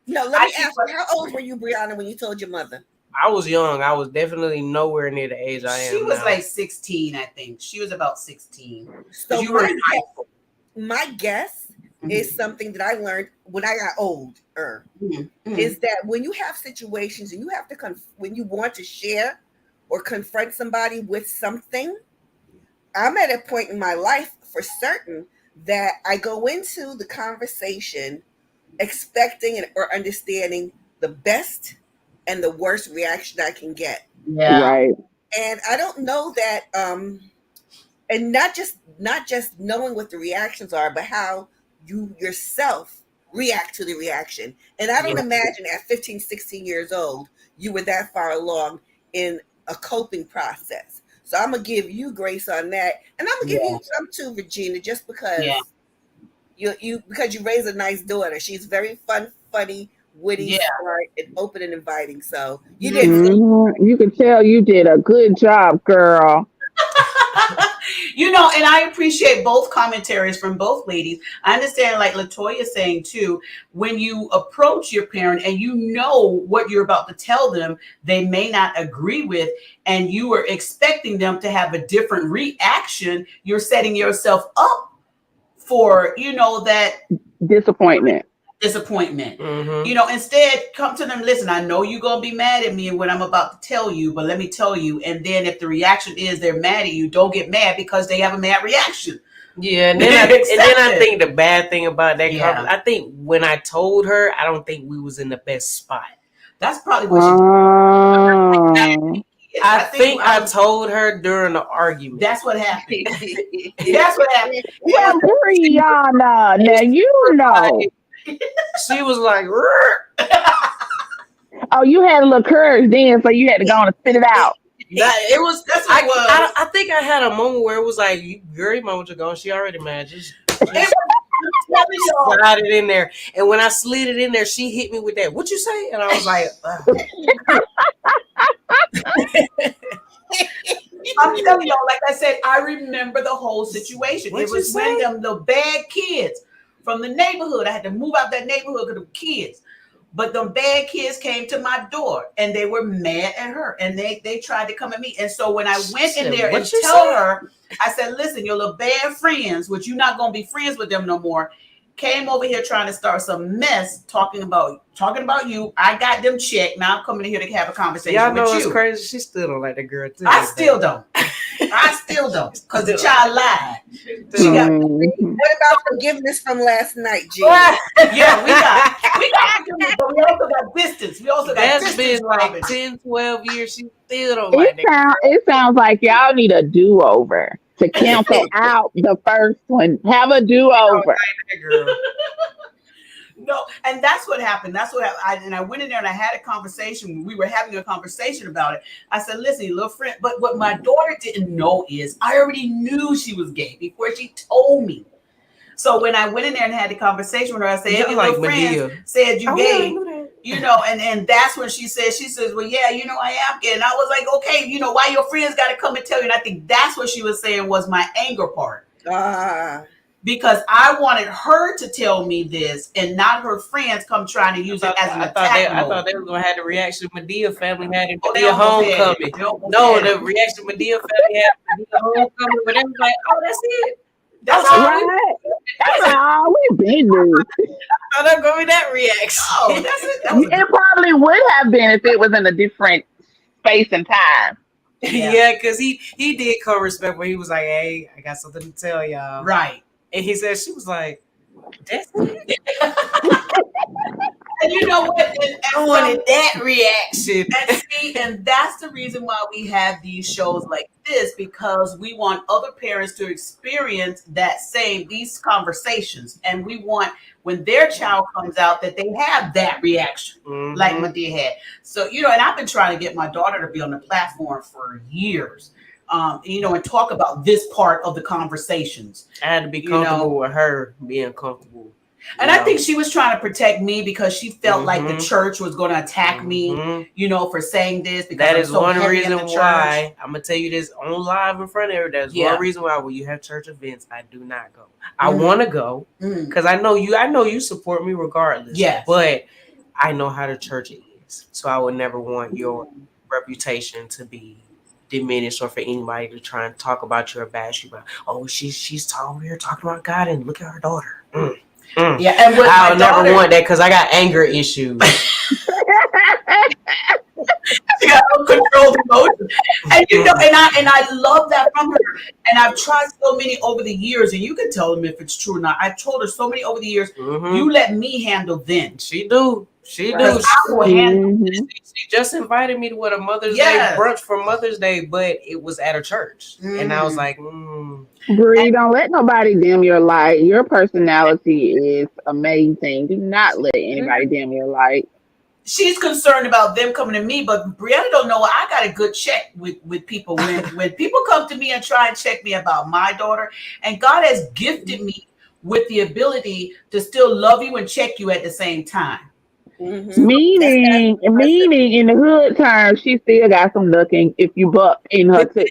No, let me ask you, how old were you, Brianna, when you told your mother? I was young. I was definitely nowhere near the age I am. She was now. like 16, I think. She was about 16. So you were in high school. My guess is something that I learned when I got older, is that when you have situations and you have to, when you want to share or confront somebody with something, I'm at a point in my life for certain that I go into the conversation expecting or understanding the best and the worst reaction I can get. Yeah. Right. And I don't know that, and not just knowing what the reactions are, but how you yourself react to the reaction. And I don't imagine at 15, 16 years old, you were that far along in a coping process. So I'm going to give you grace on that. And I'm going to give you some too, Regina, just because because you raised a nice daughter. She's very fun, funny, witty, smart, and open and inviting. So you did. You can tell you did a good job, girl. And I appreciate both commentaries from both ladies. I understand, like Latoya saying too, when you approach your parent and you know what you're about to tell them, they may not agree with, and you are expecting them to have a different reaction. You're setting yourself up for, that disappointment. Instead come to them, listen, I know you're gonna be mad at me and what I'm about to tell you, but let me tell you. And then if the reaction is they're mad at you, don't get mad because they have a mad reaction. Yeah, and then I think the bad thing about that I think when I told her, I don't think we was in the best spot. That's probably what she did. I think I told her during the argument. That's what happened. That's what happened. Well, Brianna, now you know. She was like, oh, you had a little courage then, so you had to go on and spit it out. That's what it was. I think I had a moment where it was like, your emotions are gone. She already mad. Just slide it in there. And when I slid it in there, she hit me with that. What you say? And I was like, I'm telling y'all, like I said, I remember the whole situation. It was when them little bad kids from the neighborhood. I had to move out that neighborhood because of the kids. But them bad kids came to my door and they were mad at her and they tried to come at me. And so when I went in there and tell her, I said, listen, your little bad friends, which you're not going to be friends with them no more, came over here trying to start some mess, talking about you. I got them checked. Now I'm coming here to have a conversation with you. Y'all know it's crazy. She still don't like that girl too. I still don't. Because the child lied. What about forgiveness from last night, G? Yeah, we got forgiveness, but we also got distance. That's been like 10, 12 years. She still don't like that. It sounds like y'all need a do-over to cancel out the first one. Have a do-over. No, and that's what happened. That's what I went in there and I had a conversation. We were having a conversation about it. I said, listen, little friend, but what my daughter didn't know is I already knew she was gay before she told me. So when I went in there and had the conversation with her, I said, your like little friends said you gay, you know, and that's when she says, well, yeah, you know, I am gay. And I was like, okay, you know, why your friends got to come and tell you? And I think that's what she was saying was my anger part. Because I wanted her to tell me this and not her friends come trying to use it as an attack. I thought they were going to have the reaction Medea family had in Medea homecoming. No, the reaction Medea family had in Medea homecoming, but they was like, oh, that's it. That's right. That's all we've been doing. I thought going to be that reaction. Oh, that's it. It probably would have been if it was in a different space and time. Yeah, because he did come respect when he was like, hey, I got something to tell y'all. Right. And he said, she was like, that's it. And you know what? I wanted that reaction. And that's the reason why we have these shows like this, because we want other parents to experience these conversations. And we want, when their child comes out, that they have that reaction, like Medea had. So, you know, and I've been trying to get my daughter to be on the platform for years. You know, and talk about this part of the conversations. I had to be comfortable with her being comfortable. And I think she was trying to protect me because she felt like the church was going to attack me, you know, for saying this. Because that is one reason why I'm going to tell you this on live in front of her. That's one reason why when you have church events, I do not go. I want to go because I know you support me regardless. Yes. But I know how the church is. So I would never want your reputation to be diminished or for anybody to try and talk about you or bash you. But she's over here talking about God and look at her daughter. Yeah, and I'll never want that because I got anger issues. She got uncontrolled emotions, and you know, and I love that from her. And I've tried so many over the years, and you can tell them if it's true or not. I've told her so many over the years. You let me handle them. She do. She do. She just invited me to a Mother's Day brunch for Mother's Day, but it was at a church, and I was like, Bree, don't let nobody dim your light. Your personality is amazing. Do not let anybody dim your light. She's concerned about them coming to me, but Brianna don't know. I got a good check with people when people come to me and try and check me about my daughter, and God has gifted me with the ability to still love you and check you at the same time. Meaning in the hood term, she still got some looking if you buck in her too.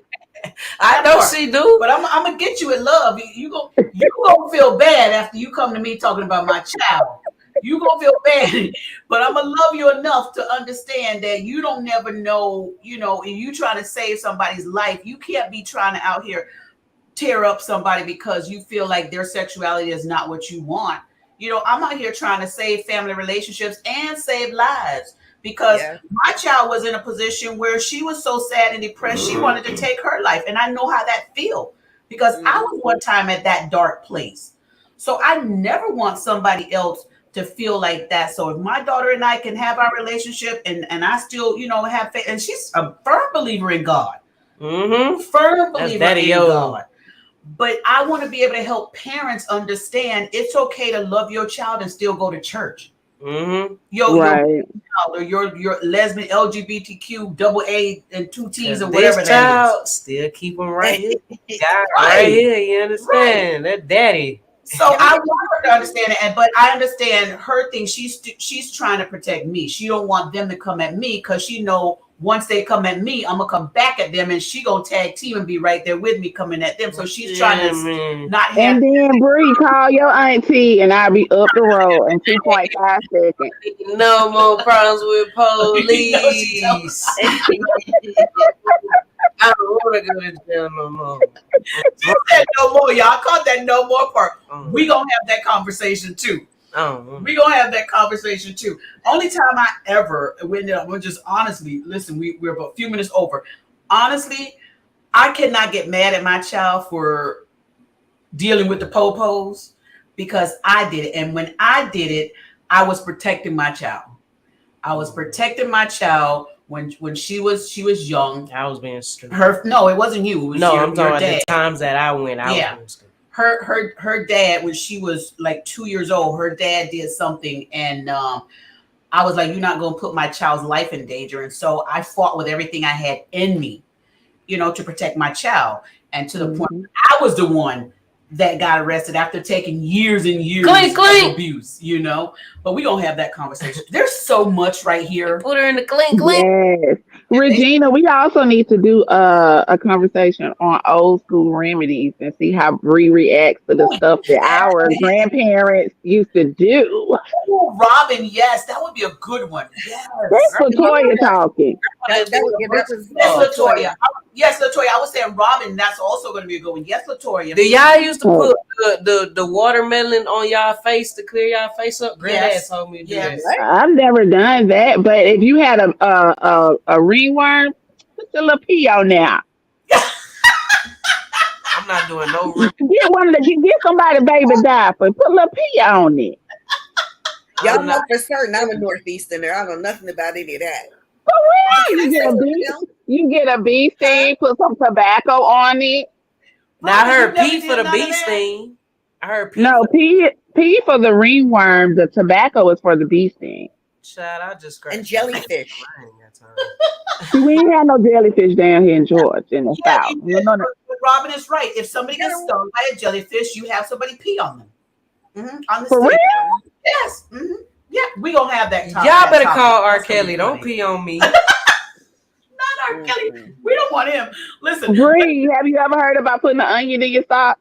I know she do, but I'm gonna get you in love. You gonna feel bad after you come to me talking about my child. You gonna feel bad, but I'm gonna love you enough to understand that you don't never know, you know, and you trying to save somebody's life. You can't be trying to out here tear up somebody because you feel like their sexuality is not what you want. You know, I'm out here trying to save family relationships and save lives because my child was in a position where she was so sad and depressed, she wanted to take her life. And I know how that feels because I was one time at that dark place. So I never want somebody else to feel like that. So if my daughter and I can have our relationship and I still, you know, have faith, and she's a firm believer in God, firm believer in God. But I want to be able to help parents understand it's okay to love your child and still go to church. Your child or your lesbian LGBTQ AA and 2 T's or whatever that is. Still keep them right here. Right here, you understand? That daddy. So I want her to understand it, but I understand her thing. She's trying to protect me. She don't want them to come at me because she know once they come at me, I'm gonna come back at them, and she gonna tag team and be right there with me coming at them. So she's trying to not have. And then Bree, call your auntie, and I'll be up the road in 2.5 seconds. No more problems with police. I don't want to go to jail no more. She said no more, y'all. Caught that no more part. We gonna have that conversation too. We gonna have that conversation too. Only time I ever we're just honestly listen. We're about a few minutes over. Honestly, I cannot get mad at my child for dealing with the po-pos because I did it, and when I did it, I was protecting my child. I was protecting my child when she was young. I was being stupid. No, it wasn't you. It was I'm talking about the times that I went out. Yeah. her dad, when she was like 2 years old, her dad did something, and I was like, you're not going to put my child's life in danger. And so I fought with everything I had in me, to protect my child. And to the point, I was the one that got arrested after taking years and years of abuse, But we don't have that conversation. There's so much right here. Put her in the clink. Yes. Regina, we also need to do a conversation on old school remedies and see how Bree reacts to the stuff that our grandparents used to do. Oh, Robin, yes, that would be a good one. Yes. That's Latoya talking. Yes, Latoya. Yes, Latoya. I was saying Robin, that's also going to be a good one. Yes, Latoya. Do y'all used to put the watermelon on y'all face to clear y'all face up? Granddad told me to do that. I've never done that, but if you had a ringworm, put your little pee on there. I'm not doing no. Get somebody a baby diaper. Put a little pee on it. Y'all know for certain I'm a Northeasterner. I don't know nothing about any of that. For real, you get a bee sting, put some tobacco on it. Now I heard pee for the bee sting. I heard pee. No, pee for the ringworm. The tobacco is for the bee sting. Child, I just and jellyfish. We ain't had no jellyfish down here in Georgia in the South. But Robin is right. If somebody gets stung by a jellyfish, you have somebody pee on them. On the for real? Yes. Yeah, we gonna have that. Y'all better call R. Kelly. Don't pee on me. Not R. Kelly. We don't want him. Listen, Bree, have you ever heard about putting an onion in your sock?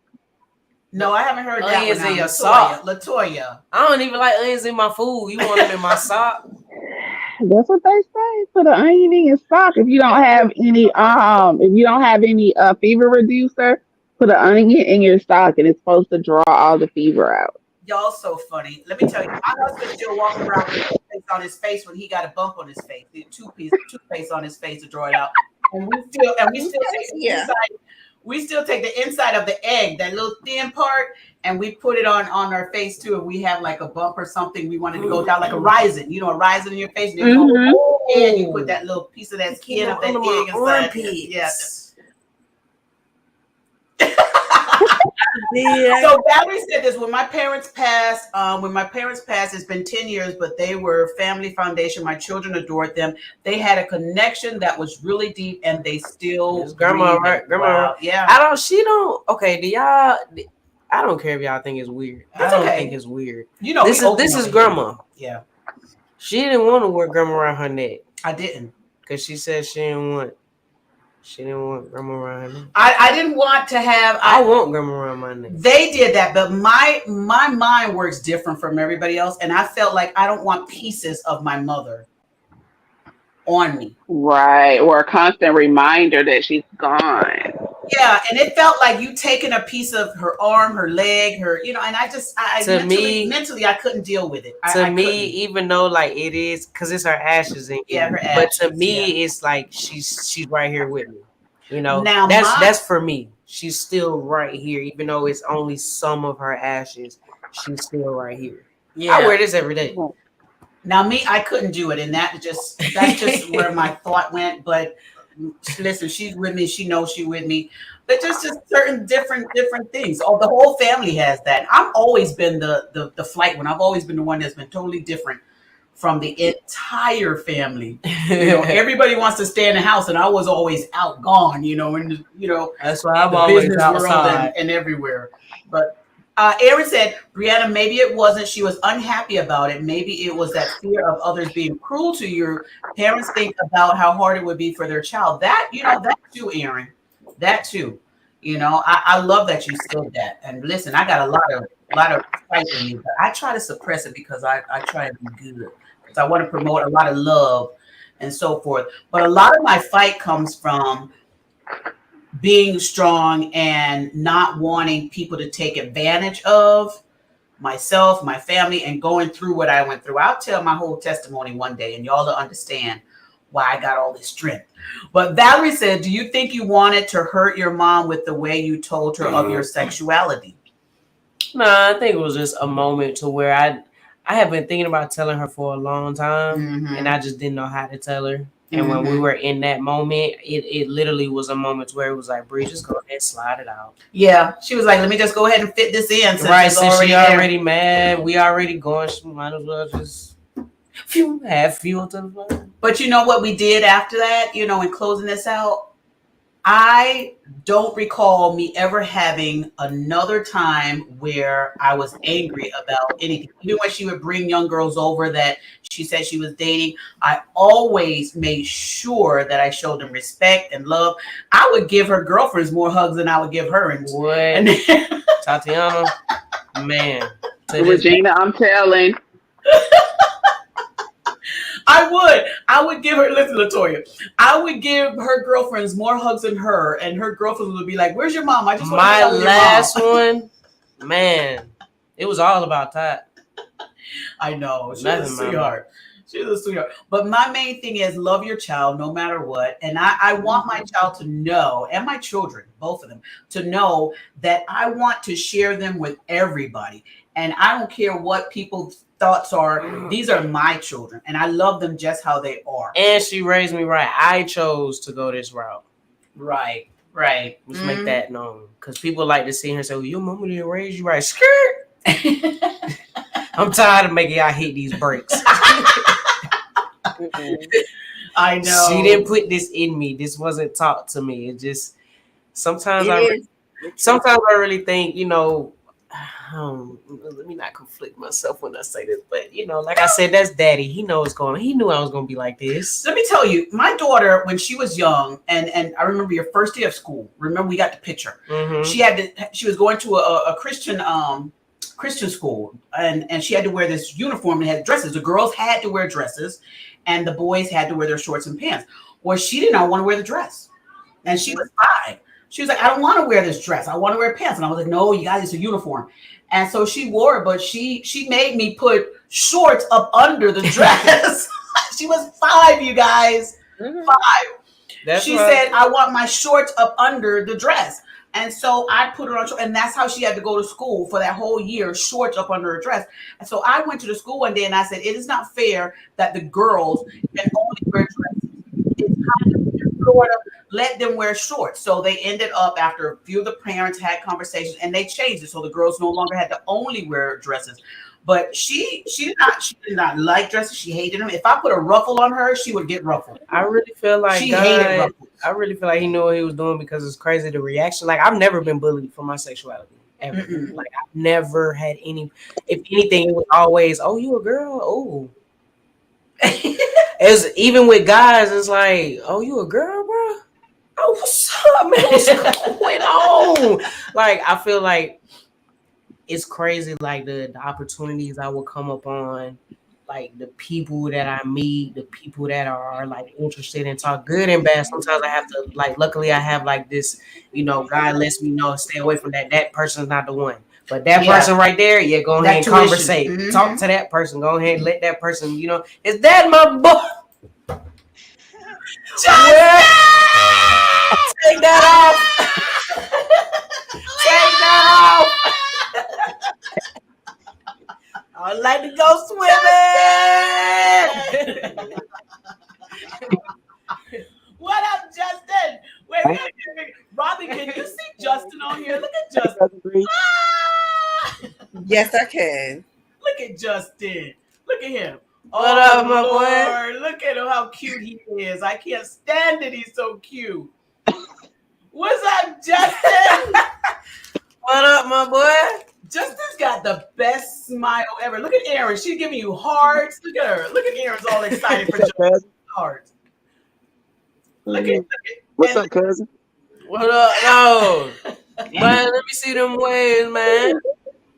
No, I haven't heard that. Onions in your sock, Latoya. I don't even like onions in my food. You want them in my sock? That's what they say. Put an onion in your sock. If you don't have any fever reducer, put an onion in your sock, and it's supposed to draw all the fever out. Y'all so funny. Let me tell you, my husband still walking around with toothpaste on his face when he got a bump on his face. The toothpaste on his face to draw it out. And we still take the inside of the egg, that little thin part, and we put it on our face too. If we have like a bump or something, we wanted to go down like a raisin, a raisin in your face, and you put that little piece of that skin of that egg inside. Yes. So Valerie said this: when my parents passed, it's been 10 years, but they were family foundation. My children adored them. They had a connection that was really deep, and they still grandma, right? Grandma, yeah. Okay, do y'all? I don't care if y'all think it's weird. That's I don't okay. think it's weird. This is grandma. Yeah. She didn't want to wear grandma around her neck. I didn't, because she said she didn't want grandma around her neck. I didn't want to have. I want grandma around my neck. They did that, but my mind works different from everybody else, and I felt like I don't want pieces of my mother on me. Right, or a constant reminder that she's gone. Yeah, and it felt like you taking a piece of her arm, her leg, her, and mentally I couldn't deal with it. Even though like it is, because it's her ashes in here. Her ashes, but to me, it's like she's right here with me. Now that's for me. She's still right here, even though it's only some of her ashes. She's still right here. Yeah, I wear this every day. Now me, I couldn't do it, and that's just where my thought went. But listen, she's with me. She knows she's with me. But just certain different things. Oh, the whole family has that. I've always been the flight one. I've always been the one that's been totally different from the entire family. Everybody wants to stay in the house, and I was always out, gone. That's why I'm always outside and everywhere. But Aaron said, Brianna, maybe it wasn't she was unhappy about it. Maybe it was that fear of others being cruel to your parents. Think about how hard it would be for their child. That too, Aaron. That too. I love that you said that. And listen, I got a lot of fight in me, but I try to suppress it because I try to be good. Because I want to promote a lot of love and so forth. But a lot of my fight comes from being strong and not wanting people to take advantage of myself, my family, and going through what I went through. I'll tell my whole testimony one day, and y'all will understand why I got all this strength. But Valerie said, do you think you wanted to hurt your mom with the way you told her of your sexuality? No, I think it was just a moment to where I have been thinking about telling her for a long time, and I just didn't know how to tell her. And when we were in that moment, it literally was a moment where it was like, Bree, just go ahead and slide it out. Yeah. She was like, let me just go ahead and fit this in. Since she already mad, we already going, she might as well just have fuel to the fire. But you know what we did after that, you know, in closing this out? I don't recall me ever having another time where I was angry about anything. Even when she would bring young girls over that she said she was dating, I always made sure that I showed them respect and love. I would give her girlfriends more hugs than I would give her. And Tatiana, man. Regina, I'm telling. I would give her, listen, LaToya, I would give her girlfriends more hugs than her, and her girlfriends would be like, where's your mom? I just want my last one, man, it was all about that. I know. She's a sweetheart. She's a sweetheart. But my main thing is love your child no matter what. And I want my child to know, and my children, both of them, to know that I want to share them with everybody. And I don't care what people's thoughts are. These are my children, and I love them just how they are. And she raised me right. I chose to go this route. Right. Let's make that known. Because people like to see her say, well, your mama didn't raise you right. Skirt. I'm tired of making y'all hit these breaks. I know. She didn't put this in me. This wasn't taught to me. It just sometimes I really think, you know, let me not conflict myself when I say this, but you know, like I said, that's daddy. He knows what's going on. He knew I was going to be like this. Let me tell you, my daughter, when she was young, and I remember your first day of school. Remember, we got the picture. She was going to a Christian school, and she had to wear this uniform and had dresses. The girls had to wear dresses, and the boys had to wear their shorts and pants. Well, she did not want to wear the dress, and she was 5. She was like, I don't want to wear this dress. I want to wear pants. And I was like, no, you guys, it's a uniform. And so she wore it, but she made me put shorts up under the dress. She was 5, you guys. 5. She said, I want my shorts up under the dress. And so I put her on shorts, and that's how she had to go to school for that whole year, shorts up under her dress. And so I went to the school one day and I said, it is not fair that the girls can only wear dresses. It's time to Florida, let them wear shorts. So they ended up, after a few of the parents had conversations, and they changed it. So the girls no longer had to only wear dresses. But she did not like dresses. She hated them. If I put a ruffle on her, she would get ruffled. I really feel like she hated ruffles. I really feel like he knew what he was doing, because it's crazy the reaction. Like, I've never been bullied for my sexuality ever. Like, I've never had any. If anything, it was always, "Oh, you a girl? Oh." It's even with guys. It's like, "Oh, you a girl, bro? Oh, what's up, man? What's going on?" Like, I feel like it's crazy, like the opportunities I will come up on, like the people that I meet, the people that are like interested in talk, good and bad. Sometimes I have to, like, luckily I have like this, you know, God lets me know, stay away from that. That person's not the one. But that person right there, go ahead and conversate. Talk to that person. Go ahead and let that person, you know, is that my boy? Take that off. Take that off. I'd like to go swimming. What up, Justin? Wait. Robin, can you see Justin on here? Look at Justin. Yes, I can. Look at Justin. Look at him. What up, my boy? Look at him, how cute he is. I can't stand it. He's so cute. What's up, Justin? What up, my boy? Justin's got the best smile ever. Look at Erin. She's giving you hearts. Look at her. Look at Erin's all excited for Justin's hearts. Look at What's up, cousin? What up? No. Man, let me see them waves, man.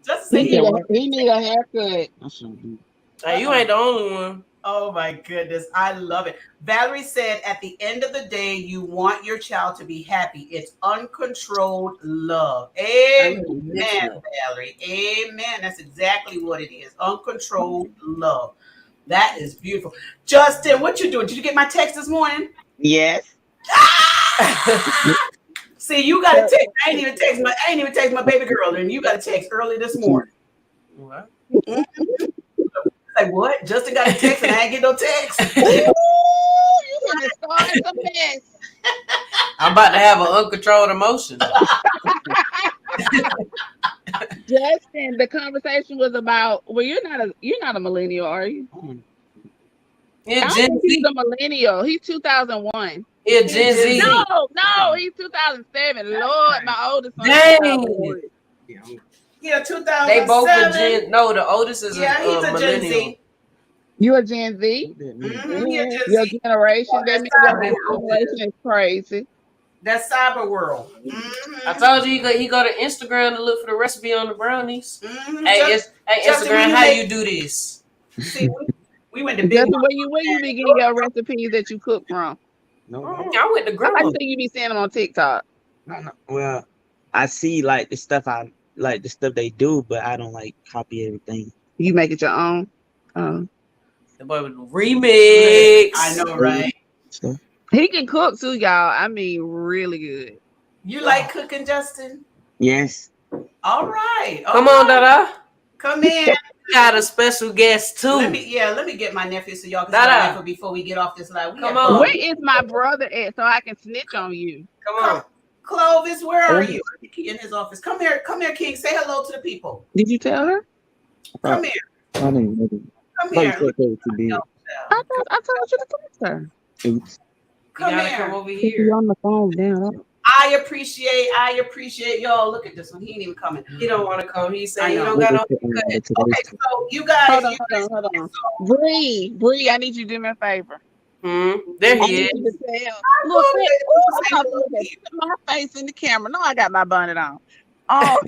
Justin, He need a haircut. Hey, you ain't the only one. Oh my goodness, I love it. Valerie said, at the end of the day, you want your child to be happy. It's uncontrolled love. Amen, Valerie. Amen. That's exactly what it is. Uncontrolled love. That is beautiful. Justin, what you doing? Did you get my text this morning? Yes. See, you got a text. I ain't even text my baby girl, and you got a text early this morning. What? Like, what? Justin got a text and I ain't get no text. You That's a mess. I'm about to have an uncontrolled emotion. Justin, the conversation was about. Well, you're not a millennial, are you? Yeah, I Gen think he's Z. a millennial. He's 2001. Yeah, Gen Z. No, he's 2007. Lord, my oldest son. Dang. Yeah, 2007. They both are Gen. No, the oldest is he's a Gen millennial. Z. You a Gen Z? Mm-hmm, he a Gen Your Z. generation. That means your Cyber generation is crazy. That's cyber world. Mm-hmm. I told you he go to Instagram to look for the recipe on the brownies. Mm-hmm. Hey, Justin, Instagram, how you do this? See, we went to big. Justin, where you be getting your recipes that you cook from? No. I went to I grandma. think you be seeing them on TikTok. No. Well, I see like the stuff they do, but I don't like copy everything. You make it your own. The boy with the remix. I know, right? Stuff. He can cook too, y'all. I mean, really good. You like cooking, Justin? Yes. All right. Come on, Dada. Come in. We got a special guest too. Let me get my nephew so y'all can Dada. start before we get off this live. Come on. Where is my brother at so I can snitch on you? Come on. Clovis, where are you? I think he in his office. Come here, King. Say hello to the people. Did you tell her? Come here. I didn't know. Come here. I told you to text her. Oops. Come here. Come over You're here. on the phone now. I appreciate y'all. Look at this one. He ain't even coming. He don't want to come. He said I he know. don't got no. Okay, so you guys. Hold on. Bree, I need you to do me a favor. There I he need is. you to tell. Look, my face in the camera. No, I got my bonnet on. Oh,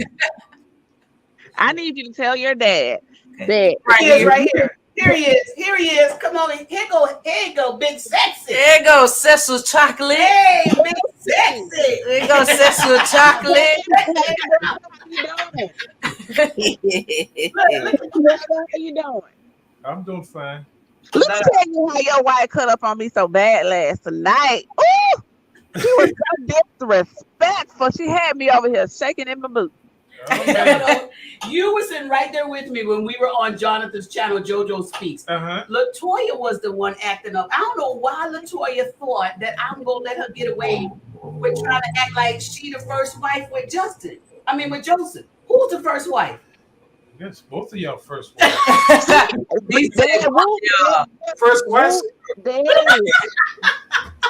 I need you to tell your dad that He is right here. Here he is. Come on. Here you go, big sexy. There goes Cecil Chocolate. Hey, big sexy. There goes Cecil Chocolate. How you doing? I'm doing fine. Let me tell you how your wife cut up on me so bad last night. Ooh, she was so disrespectful. She had me over here shaking in my boots. You were sitting right there with me when we were on Jonathan's channel, JoJo Speaks. Latoya was the one acting up. I don't know why Latoya thought that I'm gonna let her get away with trying to act like she the first wife with Joseph. Who's the first wife? Yes, both of y'all first wife. First wife.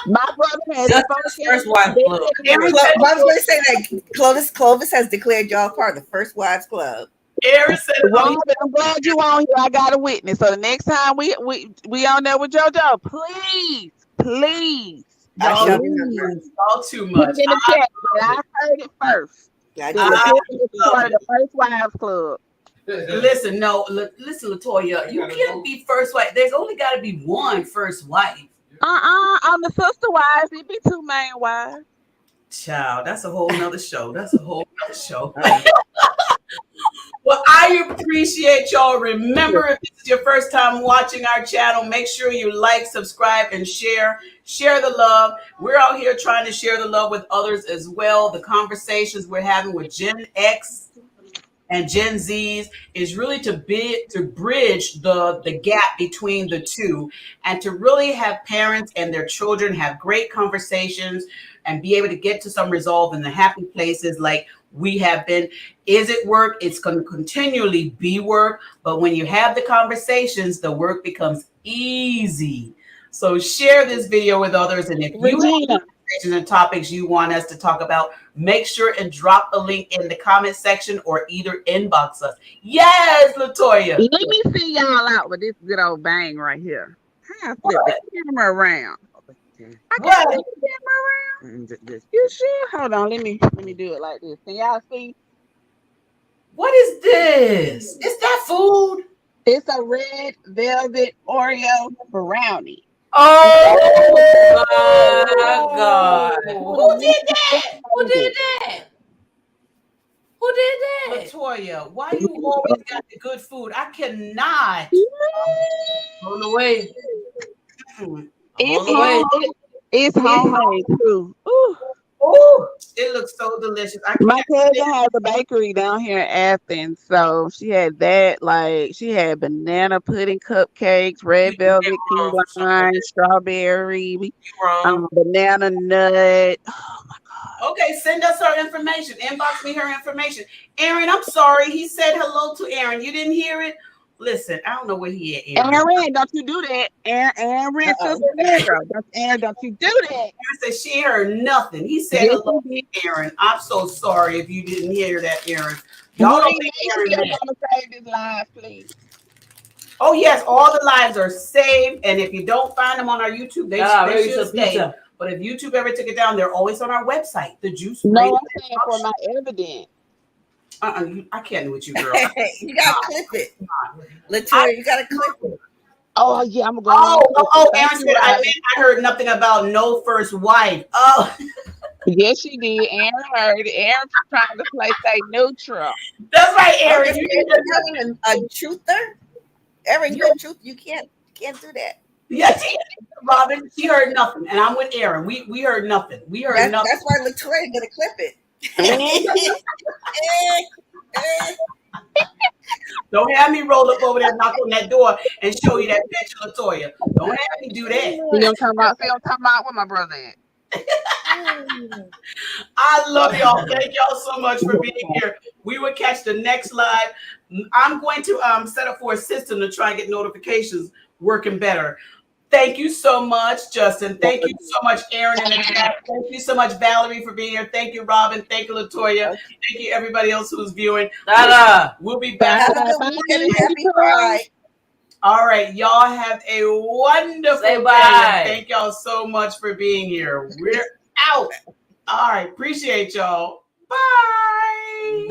My brother had Just first wife club. I was going to say that Clovis has declared y'all part of the First Wives Club. Aaron said, Robin, I'm glad you on here. I got a witness. So the next time we on there with JoJo, please. Y'all too much. Put it in the chat. I heard it first. The First Wives Club. Listen, Latoya, you can't be first wife. There's only got to be one first wife. On the sister wives, it be two main wives. Child, that's a whole nother show. Well, I appreciate y'all. Remember, if this is your first time watching our channel, make sure you like, subscribe, and share. Share the love. We're out here trying to share the love with others as well. The conversations we're having with Gen X and Gen Zs is really to bridge the gap between the two, and to really have parents and their children have great conversations and be able to get to some resolve in the happy places like we have been. Is it work? It's going to continually be work, but when you have the conversations, the work becomes easy. So share this video with others, and if you have conversations and topics you want us to talk about, make sure and drop a link in the comment section or either inbox us. Yes, Latoya. Let me see y'all out with this good old bang right here. How I flip the camera around? I can flip the camera around. You sure? Hold on. Let me do it like this. Can y'all see? What is this? Is that food? It's a red velvet Oreo brownie. Oh my God. Who did that? Latoya, why you always got the good food? I cannot. On the way. It's homemade too. Ooh. Oh, it looks so delicious. My cousin has a bakery down here in Athens, so she had that. Like she had banana pudding cupcakes, red velvet, key lime, strawberry, banana nut. Oh my God. Okay, send us her information. Inbox me her information. Aaron, I'm sorry. He said hello to Aaron. You didn't hear it? Listen, I don't know where he at, Aaron. Aaron, don't you do that. Aaron, don't you do that. Aaron said she heard nothing. He said hello to Aaron. I'm so sorry if you didn't hear that, Aaron. Y'all don't think Aaron save this live, please. Oh, yes, all the lives are saved. And if you don't find them on our YouTube, they should stay. But if YouTube ever took it down, they're always on our website, The Juice. No, I'm saying for my evidence. I can't do with you, girl. You gotta clip it. Latoya, you gotta clip it. Oh yeah, I'm going. Oh, Aaron said I heard nothing about no first wife. Oh, yes, she did. Aaron heard it. Aaron's trying to stay neutral. That's right, Aaron. You a truther. Aaron, you're a truth. You can't do that. Yes, Robin. She heard nothing, and I'm with Aaron. We heard nothing. We heard nothing. That's why Latoya gonna clip it. Don't have me roll up over there, knock on that door, and show you that picture, Latoya. Don't have me do that. You don't come out where my brother at. I love y'all. Thank y'all so much for being here. We will catch the next live. I'm going to set up for a system to try and get notifications working better. Thank you so much, Justin. Thank you so much, Aaron in the chat. Thank you so much, Valerie, for being here. Thank you, Robin. Thank you, Latoya. Thank you, everybody else who's viewing. We'll be back. Happy Pride. All right, y'all have a wonderful day. Thank y'all so much for being here. We're out. All right, appreciate y'all. Bye.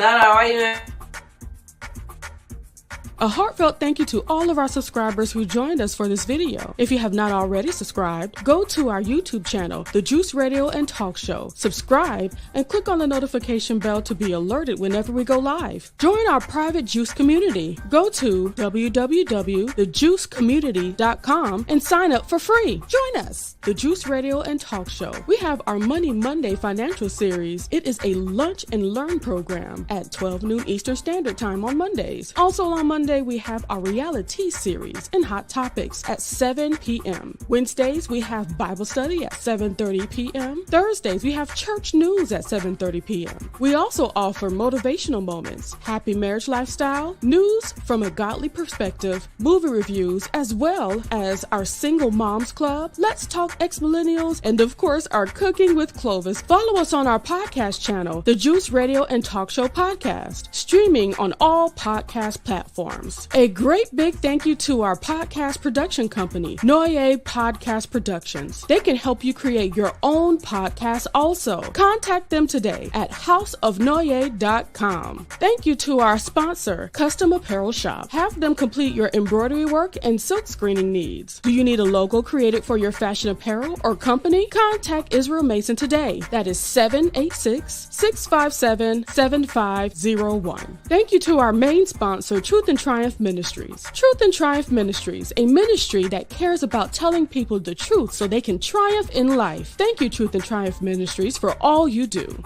A heartfelt thank you to all of our subscribers who joined us for this video. If you have not already subscribed, go to our YouTube channel, The Juice Radio and Talk Show. Subscribe and click on the notification bell to be alerted whenever we go live. Join our private Juice community. Go to www.thejuicecommunity.com and sign up for free. Join us, The Juice Radio and Talk Show. We have our Money Monday financial series. It is a lunch and learn program at 12 noon Eastern Standard Time on Mondays. Also on Monday, we have our reality series and hot topics at 7 p.m. Wednesdays, we have Bible study at 7:30 p.m. Thursdays, we have church news at 7:30 p.m. We also offer motivational moments, happy marriage lifestyle, news from a godly perspective, movie reviews, as well as our single moms club, Let's Talk X-Millennials, and of course, our Cooking with Clovis. Follow us on our podcast channel, The Juice Radio and Talk Show Podcast, streaming on all podcast platforms. A great big thank you to our podcast production company, Noye Podcast Productions. They can help you create your own podcast also. Contact them today at houseofnoye.com. Thank you to our sponsor, Custom Apparel Shop. Have them complete your embroidery work and silk screening needs. Do you need a logo created for your fashion apparel or company? Contact Israel Mason today. That is 786-657-7501. Thank you to our main sponsor, Truth and Triumph Ministries. Truth and Triumph Ministries, a ministry that cares about telling people the truth so they can triumph in life. Thank you, Truth and Triumph Ministries, for all you do.